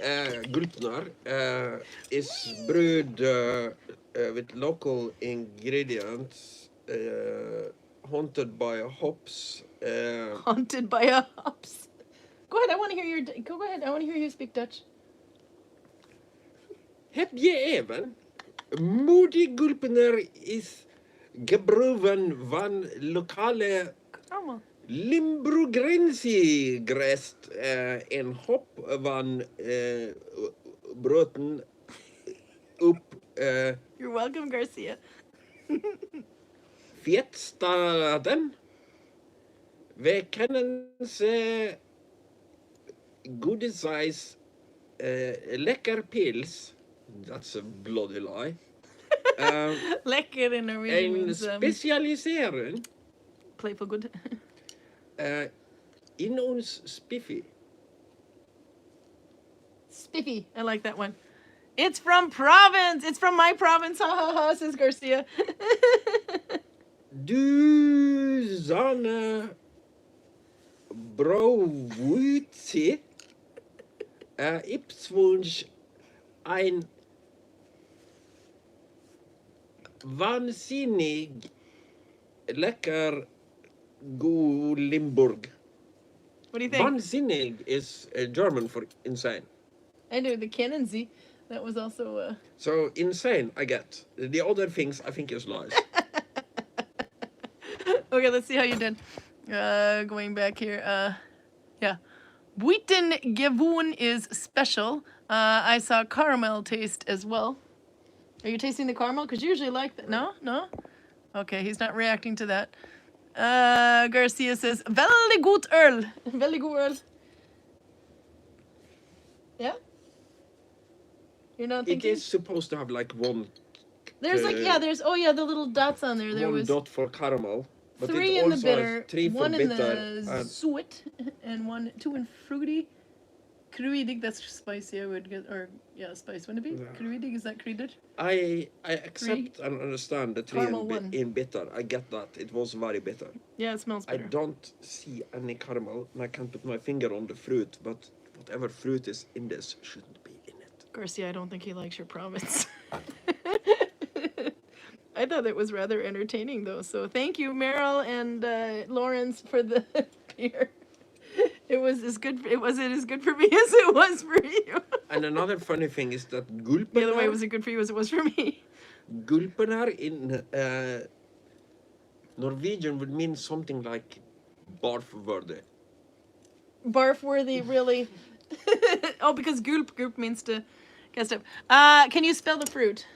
Gulpener is brewed with local ingredients, haunted by hops. Haunted by a hops. Go ahead. I want to hear your. Go ahead. I want to hear you speak Dutch. Heb je even moediggulpener is gebruven van lokale Allemaal. Limburgrensie-grest en hop van broten op You're welcome, Garcia. Fjordtel. We kennen ze goede size lekker pils. That's a bloody lie. Lekker in Norwegian En means specialiseren playful good. in ons spiffy. Spiffy. I like that one. It's from province. It's from my province. Ha ha ha, says Garcia. Du zane brouwtje Ipswunsch ein wahnsinnig lekker god Limburg. What do you think? Wahnsinnig is German for insane. I knew the Cannonsy. That was also. So insane, I get. The other things I think is lies. Okay, let's see how you did. Going back here. Yeah. Gudvangen is special. I saw caramel taste as well. Are you tasting the caramel? Because you usually like that. No? No? Okay, he's not reacting to that. Garcia says, Veldig god øl. Veldig god øl. Yeah? You're not It thinking? is supposed to have like one. There's like, yeah, there's, oh yeah, the little dots on there. There One was dot for caramel. But 3 it in the also bitter, has 3 for 1 in bitter. the and sweet, and 2 in fruity. Kruidig, that's spicy, I would get, or yeah, spice, wouldn't it be? Yeah. Kruidig, is that kruider? I accept and understand the 3 Caramel one. in bitter. I get that. It was very bitter. Yeah, it smells I better. don't see any caramel, and I can't put my finger on the fruit, but whatever fruit is in this shouldn't be in it. Garcia, I don't think he likes your province. I thought it was rather entertaining, though. So thank you, Meryl and Lawrence, for the beer. It was as good. It wasn't as good for me as it was for you. And another funny thing is that The other way, it wasn't good for you as it was for me. gulpener in Norwegian would mean something like barf-worthy. Barf-worthy, really. Oh, because gulp means to get stuff. Can you spell the fruit?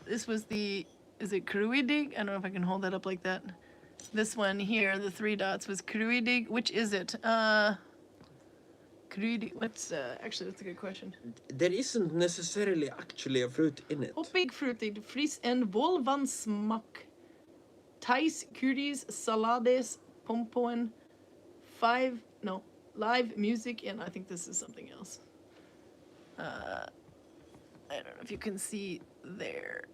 This was the, is it kruidig? I don't know if I can hold that up like that. This one here, the 3 dots, was kruidig. Which is it? Kruidig, what's, actually, that's a good question. There isn't necessarily actually a fruit in it. Hoppig fruitig, fris en volvansmak. Thais, curries, salades, pompoen, live music, and I think this is something else. I don't know if you can see there.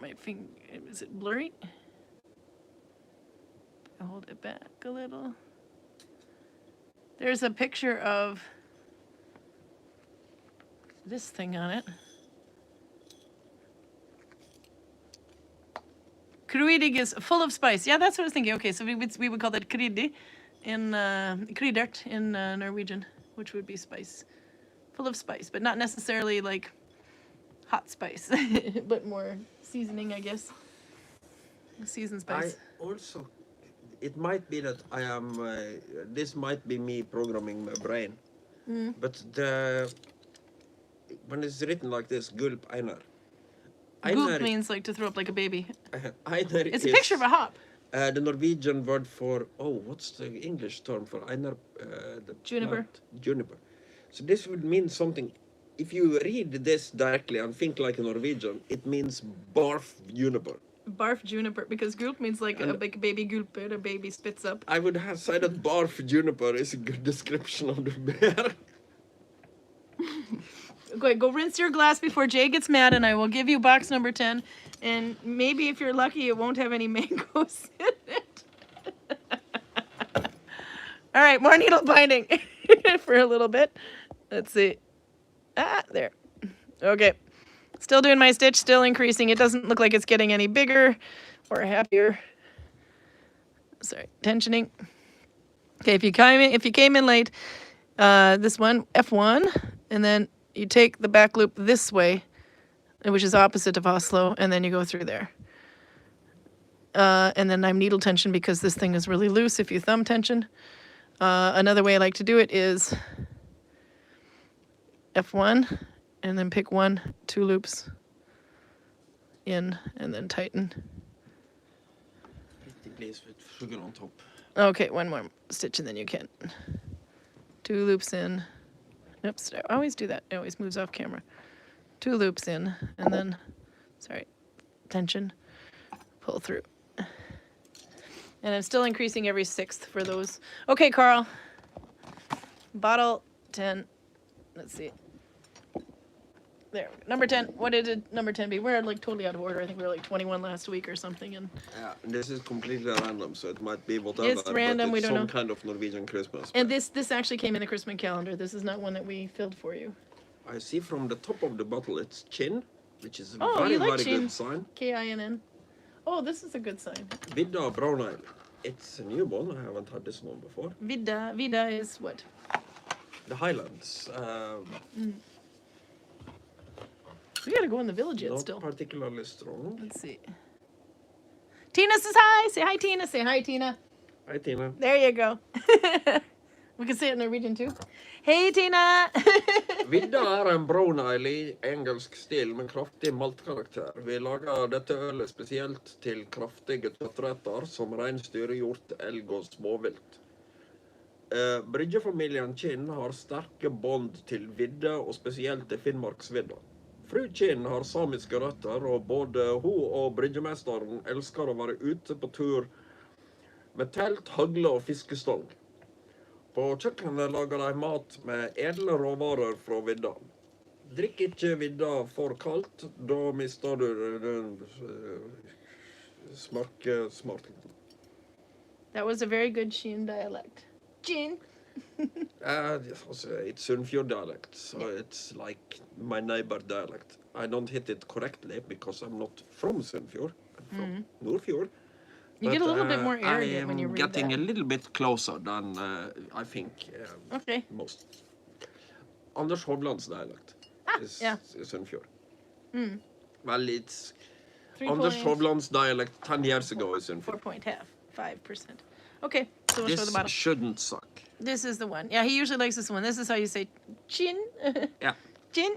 My finger, is it blurry? I'll hold it back a little. There's a picture of this thing on it. Kruidig is full of spice. Yeah, that's what I was thinking. Okay, so we would call that kryddig in kryddert in Norwegian, which would be spice. Full of spice, but not necessarily like hot spice, but more seasoning, I guess. Seasoned spice. I also, it might be that I am, this might be me programming my brain, but when it's written like this, gulp einar. Gulp means like to throw up like a baby. Einar It's a picture of a hop. The Norwegian word for, what's the English term for einar? The Juniper. plant? Juniper. So this would mean something. If you read this directly and think like a Norwegian, it means barf juniper. Barf juniper, because gulp means like a big baby gulper, a baby spits up. I would have said that barf juniper is a good description of the bear. Okay, go rinse your glass before Jay gets mad, and I will give you box number 10. And maybe if you're lucky, it won't have any mangoes in it. All right, more needle binding for a little bit. Let's see. There. Okay. Still doing my stitch, still increasing. It doesn't look like it's getting any bigger. or happier. Sorry, tensioning. Okay, if you came in late, this one, F1, and then you take the back loop this way, which is opposite of Oslo, and then you go through there. And then I'm needle tension because this thing is really loose if you thumb tension. Another way I like to do it is F1, and then pick 1, 2 loops in, and then tighten. Please with sugar on top. Okay, one more stitch and then you can. 2 loops in. Oops, I always do that. It always moves off camera. 2 loops in, and then, sorry, tension, pull through. And I'm still increasing every 6th for those. Okay, Karl. Bottle 10. Let's see. There, number 10. What did number 10 be? We're like totally out of order. I think we were like 21 last week or something. And Yeah, this is completely random, so it might be whatever. It's random, but we it's don't some know. kind of Norwegian Christmas. and this actually came in the Christmas calendar. This is not one that we filled for you. I see from the top of the bottle it's chin, which is a Oh, very, you like very chin. good sign. Kinn. Oh, this is a good sign. Vidda brown ale. It's a new one. I haven't had this one before. Vida is what? The Highlands. We gotta go in the village yet Not still. particularly strong. Let's see. Tina says hi. Say hi, Tina. Say hi, Tina. Hi, Tina. There you go. We can say it in Norwegian too. Hey, Tina. Vidda en brown ale i engelsk stil med kraftig maltkarakter. Vi lager dette ølet spesielt til kraftige kjøttretter som reinsdyr, hjort, elg og småvilt. Bryggefamilien Kinn har sterke bånd til vidde og spesielt til Finnmarksvidda. Fru Kinn har samiske røtter, og både hun og bryggemesteren elsker å være ute på tur med telt, hagle og fiskestong. På kjøkkenet lager de mat med edle råvarer fra vidda. Drikk ikke vidda for kaldt, da mister du den smaken. That was a very good Sheen dialect. Sheen. It's Sunnfjord dialect, so it's like my neighbor dialect. I don't hit it correctly because I'm not from Sunnfjord. I'm from Nordfjord. You get a little bit more arrogant when you read I am getting that. a little bit closer than I think Okay. most. Anders Hovlands dialect is yeah. Sunnfjord. Well, it's 3 Anders points. Hovlands dialect 10 years ago is Sunnfjord. 4.5%. Okay, so we'll show the This bottle. shouldn't suck. This is the one. Yeah, he usually likes this one. This is how you say chin. Yeah. Chin.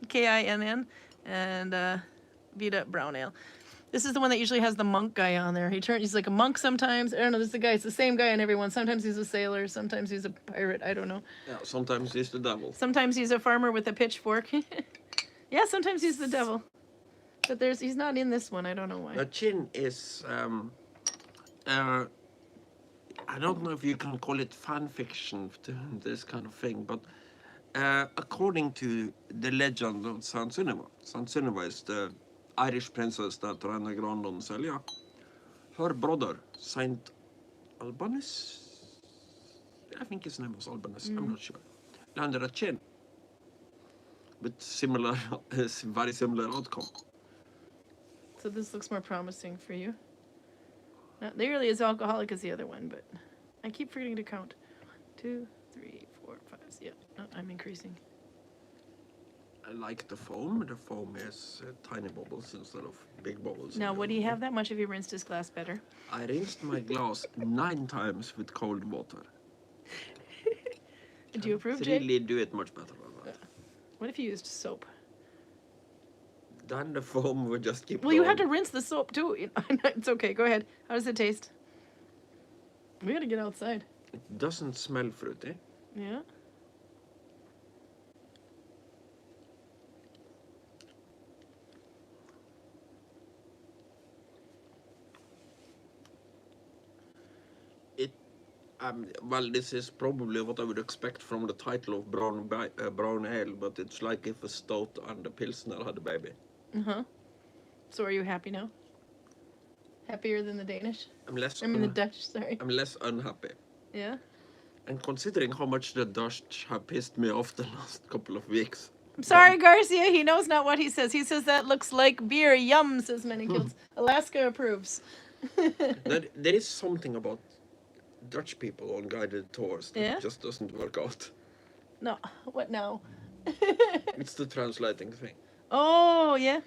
Kinn. And Vida brown ale. This is the one that usually has the monk guy on there. He's like a monk sometimes. I don't know, this is the guy. It's the same guy in every one. Sometimes he's a sailor. Sometimes he's a pirate. I don't know. Yeah, sometimes he's the devil. Sometimes he's a farmer with a pitchfork. Yeah, sometimes he's the devil. But he's not in this one. I don't know why. The chin is I don't know if you can call it fan fiction to this kind of thing, but according to the legend of Saint Sunniva is the Irish princess that ran aground on Celia. Her brother, Saint Albanus, I think his name was Albanus, I'm not sure, landed a chin with very similar outcome. So this looks more promising for you. Not nearly as alcoholic as the other one, but I keep forgetting to count. 2, 3, 4, 5. Yeah, no, I'm increasing. I like the foam. The foam is tiny bubbles instead of big bubbles. Now, would he have that much if he rinsed his glass better? I rinsed my glass 9 times with cold water. Do you approve, Jay? Really do it much better than that. What if you used soap? Then the foam would just keep Well, you have to going. rinse the soap too. It's okay. Go ahead. How does it taste? We gotta get outside. It doesn't smell fruity. Yeah. Well, this is probably what I would expect from the title of brown ale, but it's like if a stout and a pilsner had a baby. So are you happy now? Happier than the Danish? The Dutch, sorry. I'm less unhappy. Yeah? And considering how much the Dutch have pissed me off the last couple of weeks, I'm sorry, Garcia. He knows not what he says. He says that looks like beer. Yum, says Many Kills. Alaska approves. There is something about Dutch people on guided tours that Yeah? just doesn't work out. No, what now? It's the translating thing. Oh, yeah.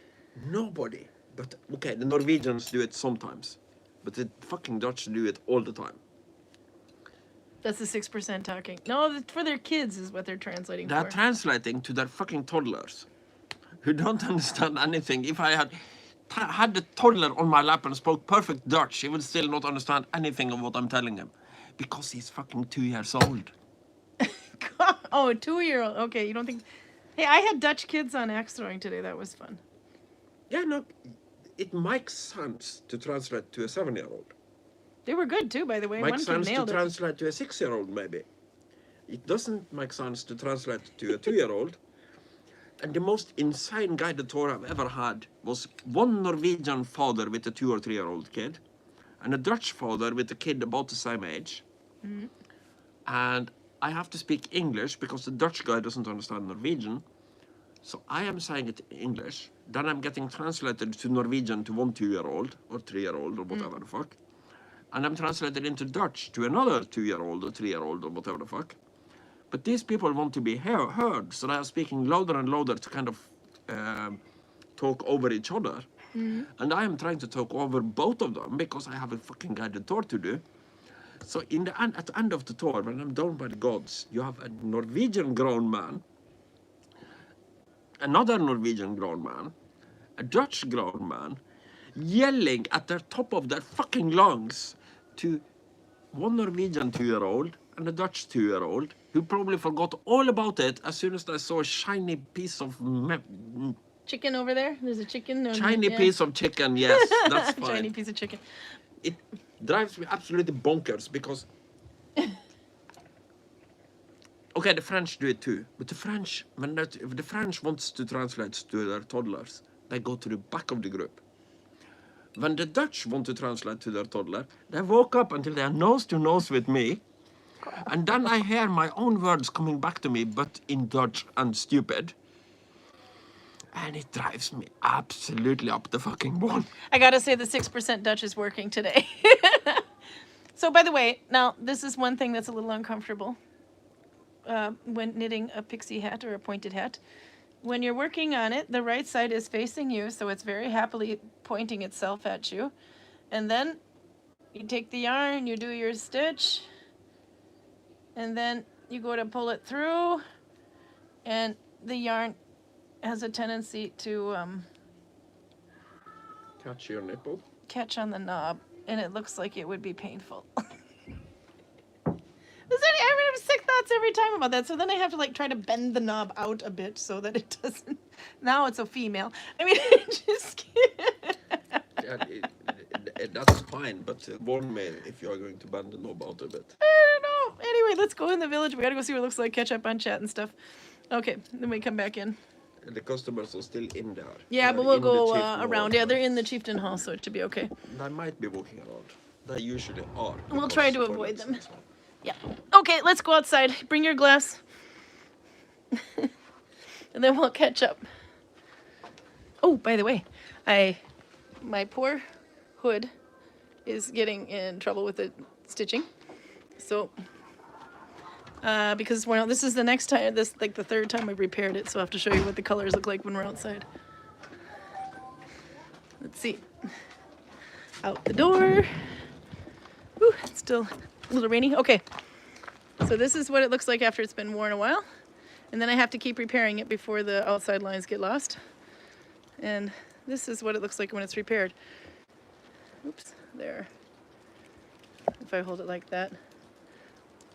Nobody. But okay, the Norwegians do it sometimes, but the fucking Dutch do it all the time. That's the 6% talking. No, for their kids is what they're translating They're for. translating to their fucking toddlers, who don't understand anything. If I had the toddler on my lap and spoke perfect Dutch, he would still not understand anything of what I'm telling him, because he's fucking 2 years old. Oh, a 2-year-old. Okay, you don't think... Hey, I had Dutch kids on axe throwing today. That was fun. Yeah, no, it makes sense to translate to a 7-year-old. They were good too, by the way. One Makes kid sense to nailed it. translate to a 6-year-old, maybe. It doesn't make sense to translate to a 2-year-old. And the most insane guided tour I've ever had was one Norwegian father with a 2 or 3-year-old kid, and a Dutch father with a kid about the same age. Mm-hmm. And I have to speak English because the Dutch guy doesn't understand Norwegian. So I am saying it in English. Then I'm getting translated to Norwegian to one 2-year-old or 3-year-old or whatever the fuck. And I'm translated into Dutch to another 2-year-old or 3-year-old or whatever the fuck. But these people want to be heard, so they are speaking louder and louder to kind of talk over each other. And I am trying to talk over both of them because I have a fucking guided tour to do. So at the end of the tour, when I'm done by the gods, you have a Norwegian grown man, another Norwegian grown man, a Dutch grown man, yelling at the top of their fucking lungs to one Norwegian 2-year-old and a Dutch 2-year-old who probably forgot all about it as soon as they saw a shiny piece of Chicken over there? There's a chicken. shiny piece of chicken. Yes, that's fine. Shiny piece of chicken. It drives me absolutely bonkers because okay, the French do it too, but the French, if the French wants to translate to their toddlers, they go to the back of the group. When the Dutch want to translate to their toddler, they walk up until they are nose to nose with me, and then I hear my own words coming back to me, but in Dutch and stupid. And it drives me absolutely up the fucking wall. I gotta say the 6% Dutch is working today. So by the way, now this is one thing that's a little uncomfortable when knitting a pixie hat or a pointed hat. When you're working on it, the right side is facing you, so it's very happily pointing itself at you. And then you take the yarn, you do your stitch, and then you go to pull it through, and the yarn has a tendency to Catch your nipple. catch on the knob, and it looks like it would be painful. I have sick thoughts every time about that. So then I have to like try to bend the knob out a bit so that it doesn't. Now it's a female. I mean, just. Yeah, that's fine, but warn me if you are going to bend the knob out a bit. I don't know. Anyway, let's go in the village. We gotta go see what it looks like. Catch up on chat and stuff. Okay, then we come back in. The customers are still in there. Yeah, They're but we'll in the go chieftain around. hall. Yeah, they're in the chieftain hall, so it should be okay. They might be walking around. They usually are. We'll because try to avoid toilets them. and so on. Yeah. Okay, let's go outside. Bring your glass. And then we'll catch up. Oh, by the way, my poor hood is getting in trouble with the stitching. So, because it's worn out. This is the next time, this like the third time we've repaired it, so I have to show you what the colors look like when we're outside. Let's see. Out the door. Ooh, it's still a little rainy. Okay. So this is what it looks like after it's been worn a while. And then I have to keep repairing it before the outside lines get lost. And this is what it looks like when it's repaired. Oops, there. If I hold it like that.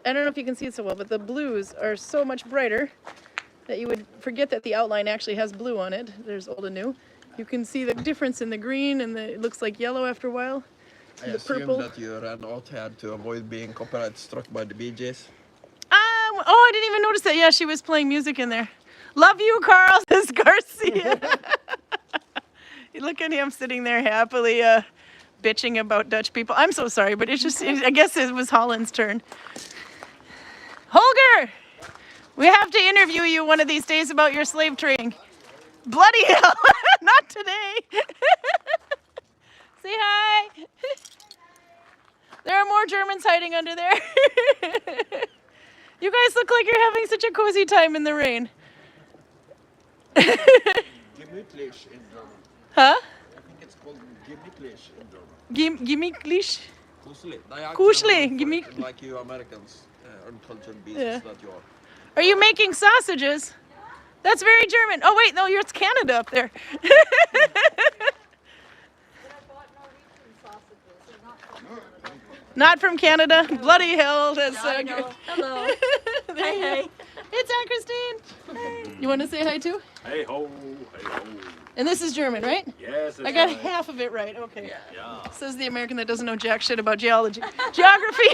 I don't know if you can see it so well, but the blues are so much brighter that you would forget that the outline actually has blue on it. There's old and new. You can see the difference in the green, and it looks like yellow after a while. I The assume purple. that you ran out here to avoid being copyright struck by the Bee Gees. Oh, I didn't even notice that. Yeah, she was playing music in there. Love you, Karl, says Garcia. Look at him sitting there happily bitching about Dutch people. I'm so sorry, but it's just, I guess it was Holland's turn. Holger! We have to interview you one of these days about your slave trading. Bloody hell! Not today. Say hi. There are more Germans hiding under there. You guys look like you're having such a cozy time in the rain. Gemütlich in German. Huh? I think it's called gemütlich in German. Gemütlich. Kusli. Kusli, gemütlich. Like you Americans, uncultured beasts Yeah. that you are. Are you making sausages? That's very German. Oh wait, no, it's Canada up there. Not from Canada. Bloody hell. That's Hello. Hey. It's Aunt Christine. Hey. You want to say hi too? Hey ho, hey ho. And this is German, right? Yes, I got half of it right. Okay. Yeah. Says the American that doesn't know jack shit about geology. Geography.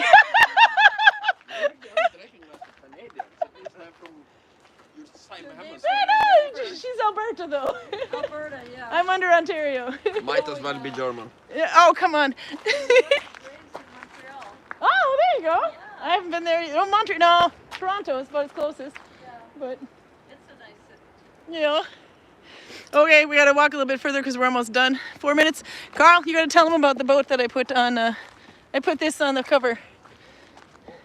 She's Alberta though. Alberta, yeah. I'm under Ontario. Might as well be German. Yeah, oh, come on. Oh, there you go. I haven't been there. Oh, Montreal. No, Toronto is about its closest. But It's a nice city. yeah. Okay, we gotta walk a little bit further because we're almost done. 4 minutes. Karl, you gotta tell them about the boat that I put on. I put this on the cover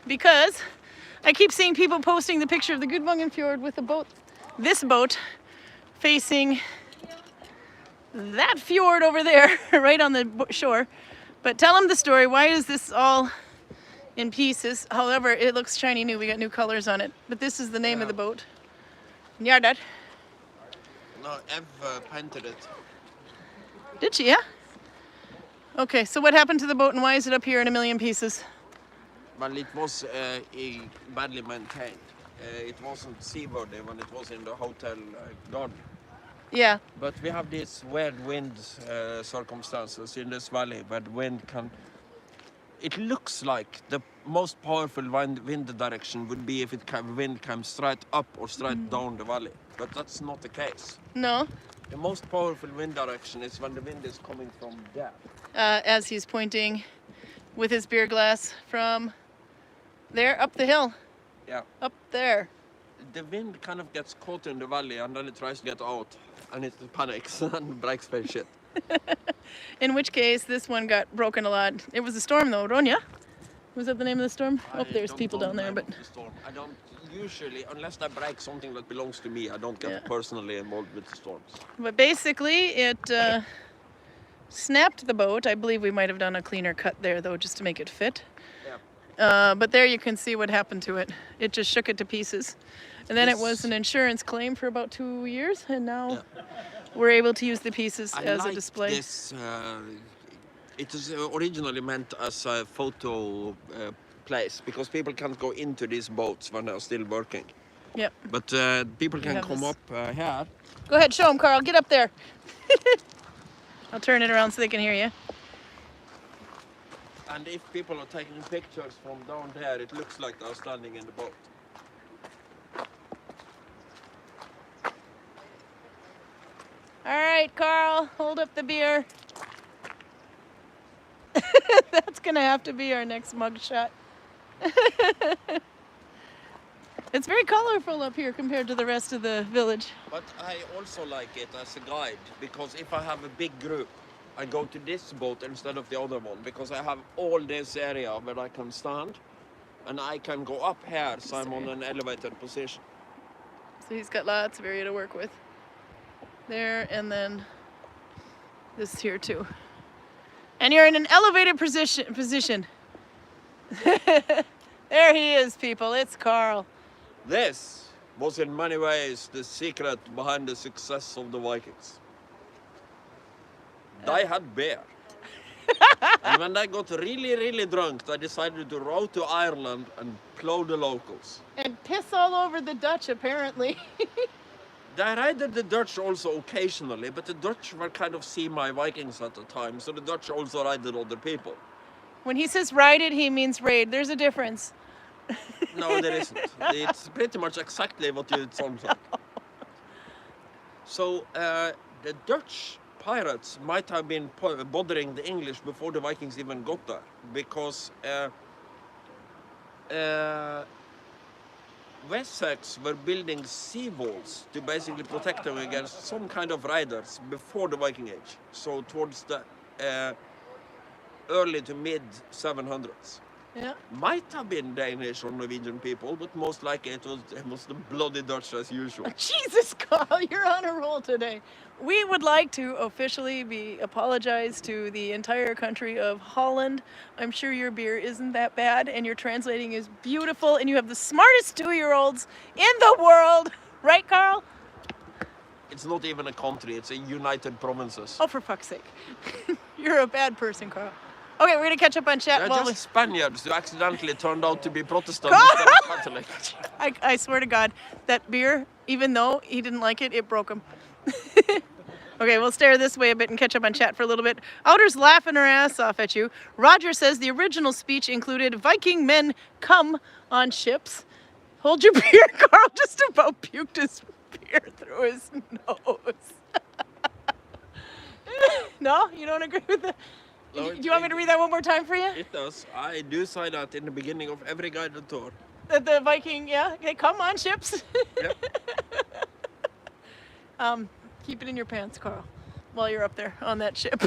because I keep seeing people posting the picture of the Gudvangen Fjord with the boat, this boat, facing that fjord over there, right on the shore. But tell them the story. Why is this all in pieces? However, it looks shiny new. We got new colors on it. But this is the name of the boat. Njardar. No, Ev painted it. Did she? Yeah. Okay. So what happened to the boat, and why is it up here in a million pieces? Well, it was badly maintained. It wasn't seaworthy when it was in the hotel garden. Yeah. But we have these weird wind circumstances in this valley where the wind can... It looks like the most powerful wind direction would be if wind came straight up or straight down the valley. But that's not the case. No. The most powerful wind direction is when the wind is coming from there. As he's pointing with his beer glass from there up the hill. Yeah. Up there. The wind kind of gets caught in the valley and then it tries to get out and it panics and breaks their shit. In which case, this one got broken a lot. It was a storm though, Ronja? Was that the name of the storm? Oh, there's people down there, but... I don't usually, unless I break something that belongs to me, I don't get personally involved with the storms. But basically, it snapped the boat. I believe we might have done a cleaner cut there though, just to make it fit. Yeah. But there you can see what happened to it. It just shook it to pieces. And then it was an insurance claim for about 2 years, and now we're able to use the pieces as a display. This, it is originally meant as a photo place because people can't go into these boats when they're still working. Yep. But people can have come this. up here. Go ahead, show them, Karl. Get up there. I'll turn it around so they can hear you. And if people are taking pictures from down there, it looks like they're standing in the boat. All right, Karl, hold up the beer. That's gonna have to be our next mug shot. It's very colorful up here compared to the rest of the village. But I also like it as a guide because if I have a big group, I go to this boat instead of the other one because I have all this area where I can stand and I can go up here so I'm on an elevated position. So he's got lots of area to work with. There, and then this here too. And you're in an elevated position. There he is, people. It's Karl. This was in many ways the secret behind the success of the Vikings. They had beer. And when they got really, really drunk, they decided to row to Ireland and plow the locals. And piss all over the Dutch, apparently. They raided the Dutch also occasionally, but the Dutch were kind of semi-Vikings at the time, so the Dutch also raided other people. When he says raided, he means raid. There's a difference. No, there isn't. It's pretty much exactly what it sounds like. So the Dutch pirates might have been bothering the English before the Vikings even got there, because Wessex were building sea walls to basically protect them against some kind of raiders before the Viking Age. So towards the early to mid 700s. Yeah. Might have been Danish or Norwegian people, but most likely it was the bloody Dutch as usual. Jesus, Karl, you're on a roll today. We would like to officially apologize to the entire country of Holland. I'm sure your beer isn't that bad, and your translating is beautiful, and you have the smartest 2-year-olds in the world. Right, Karl? It's not even a country, it's a United Provinces. Oh, for fuck's sake. You're a bad person, Karl. Okay, we're going to catch up on chat. They're while just Spaniards who accidentally turned out to be Protestant instead of Catholic. I swear to God, that beer, even though he didn't like it, it broke him. Okay, we'll stare this way a bit and catch up on chat for a little bit. Outer's laughing her ass off at you. Roger says the original speech included Viking men come on ships. Hold your beer. Karl just about puked his beer through his nose. No? You don't agree with that? No, Do you want me to read that one more time for you? It does. I do say that in the beginning of every guided tour. That the Viking, yeah, they come on ships. Yep. Keep it in your pants, Karl, while you're up there on that ship.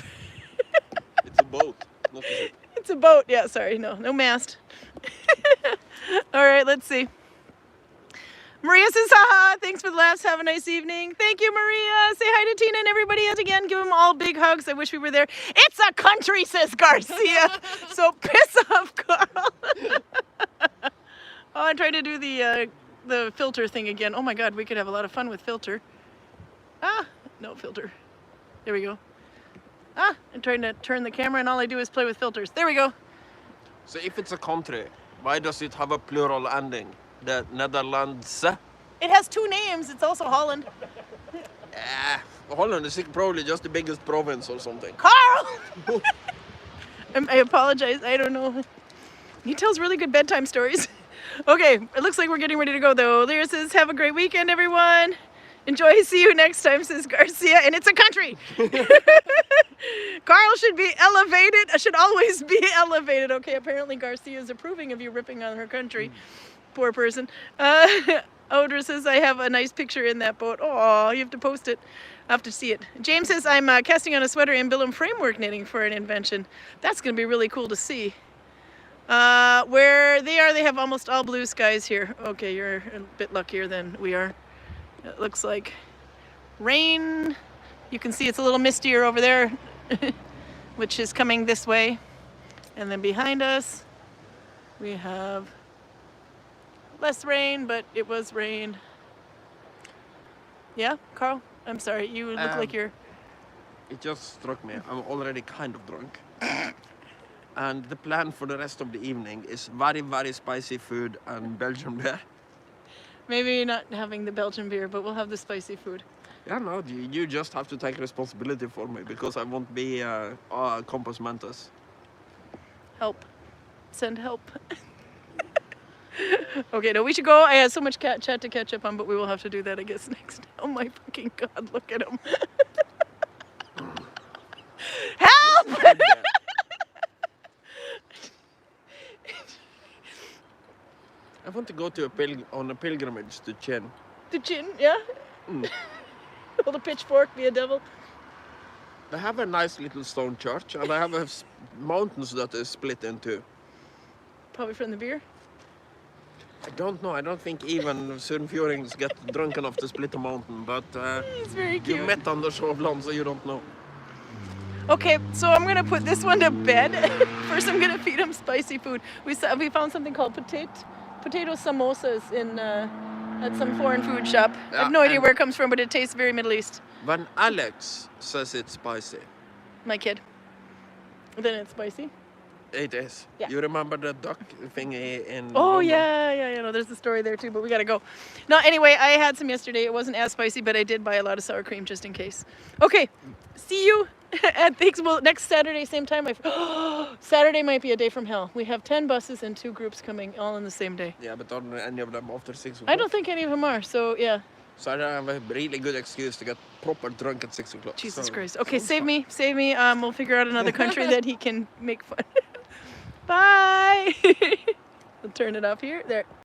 It's a boat, not a ship. It's a boat. Yeah, sorry, no mast. All right, let's see. Maria says, haha, thanks for the laughs. Have a nice evening. Thank you, Maria. Say hi to Tina and everybody else again. Give them all big hugs. I wish we were there. It's a country, says Garcia. So piss off, Karl. Oh, I'm trying to do the filter thing again. Oh my God, we could have a lot of fun with filter. Ah, no filter. There we go. Ah, I'm trying to turn the camera and all I do is play with filters. There we go. So if it's a country, why does it have a plural ending? The Netherlands? It has 2 names. It's also Holland. Holland is probably just the biggest province or something. Karl! I apologize. I don't know. He tells really good bedtime stories. Okay, it looks like we're getting ready to go though. Lyra says, have a great weekend, everyone. Enjoy. See you next time, says Garcia. And it's a country. Karl should be elevated. Should always be elevated. Okay, apparently Garcia is approving of you ripping on her country. Poor person. Audra says, I have a nice picture in that boat. Oh, you have to post it. I have to see it. James says, I'm casting on a sweater in Billum framework knitting for an invention. That's going to be really cool to see. Where they are, they have almost all blue skies here. Okay, you're a bit luckier than we are. It looks like rain. You can see it's a little mistier over there, which is coming this way. And then behind us, we have less rain, but it was rain. Yeah, Karl? I'm sorry, you look like you're... It just struck me. I'm already kind of drunk. And the plan for the rest of the evening is very, very spicy food and Belgian beer. Maybe not having the Belgian beer, but we'll have the spicy food. Yeah, no, you just have to take responsibility for me because I won't be compos mentis. Help. Send help. Okay, no, we should go. I have so much chat to catch up on, but we will have to do that, I guess, next. Oh my fucking God, look at him. Help! I want to go to on a pilgrimage to Chin. To Chin, yeah? Hold a pitchfork, be a devil. They have a nice little stone church, and they have mountains that is split in two. Probably from the beer? I don't know. I don't think even Sunnfjordings get drunk enough to split a mountain, but It's very cute. you met Anders Hovland, so you don't know. Okay, so I'm gonna put this one to bed. First, I'm gonna feed him spicy food. We found something called potato samosas in at some foreign food shop. I have no idea where it comes from, but it tastes very Middle East. When Alex says it's spicy, My kid. Then it's spicy. it is. Yeah. You remember the duck thingy in Oh London? yeah. No, there's a story there too, but we gotta go. No, anyway, I had some yesterday. It wasn't as spicy, but I did buy a lot of sour cream just in case. Okay, see you at Well, next Saturday, same time. Saturday might be a day from hell. We have 10 buses and 2 groups coming all on the same day. Yeah, but aren't any of them after 6 o'clock? I don't think any of them are. So yeah. So I have a really good excuse to get proper drunk at 6 o'clock. Jesus so, Christ. Okay, sounds save me. We'll figure out another country that he can make fun. Bye. We'll turn it off here. There.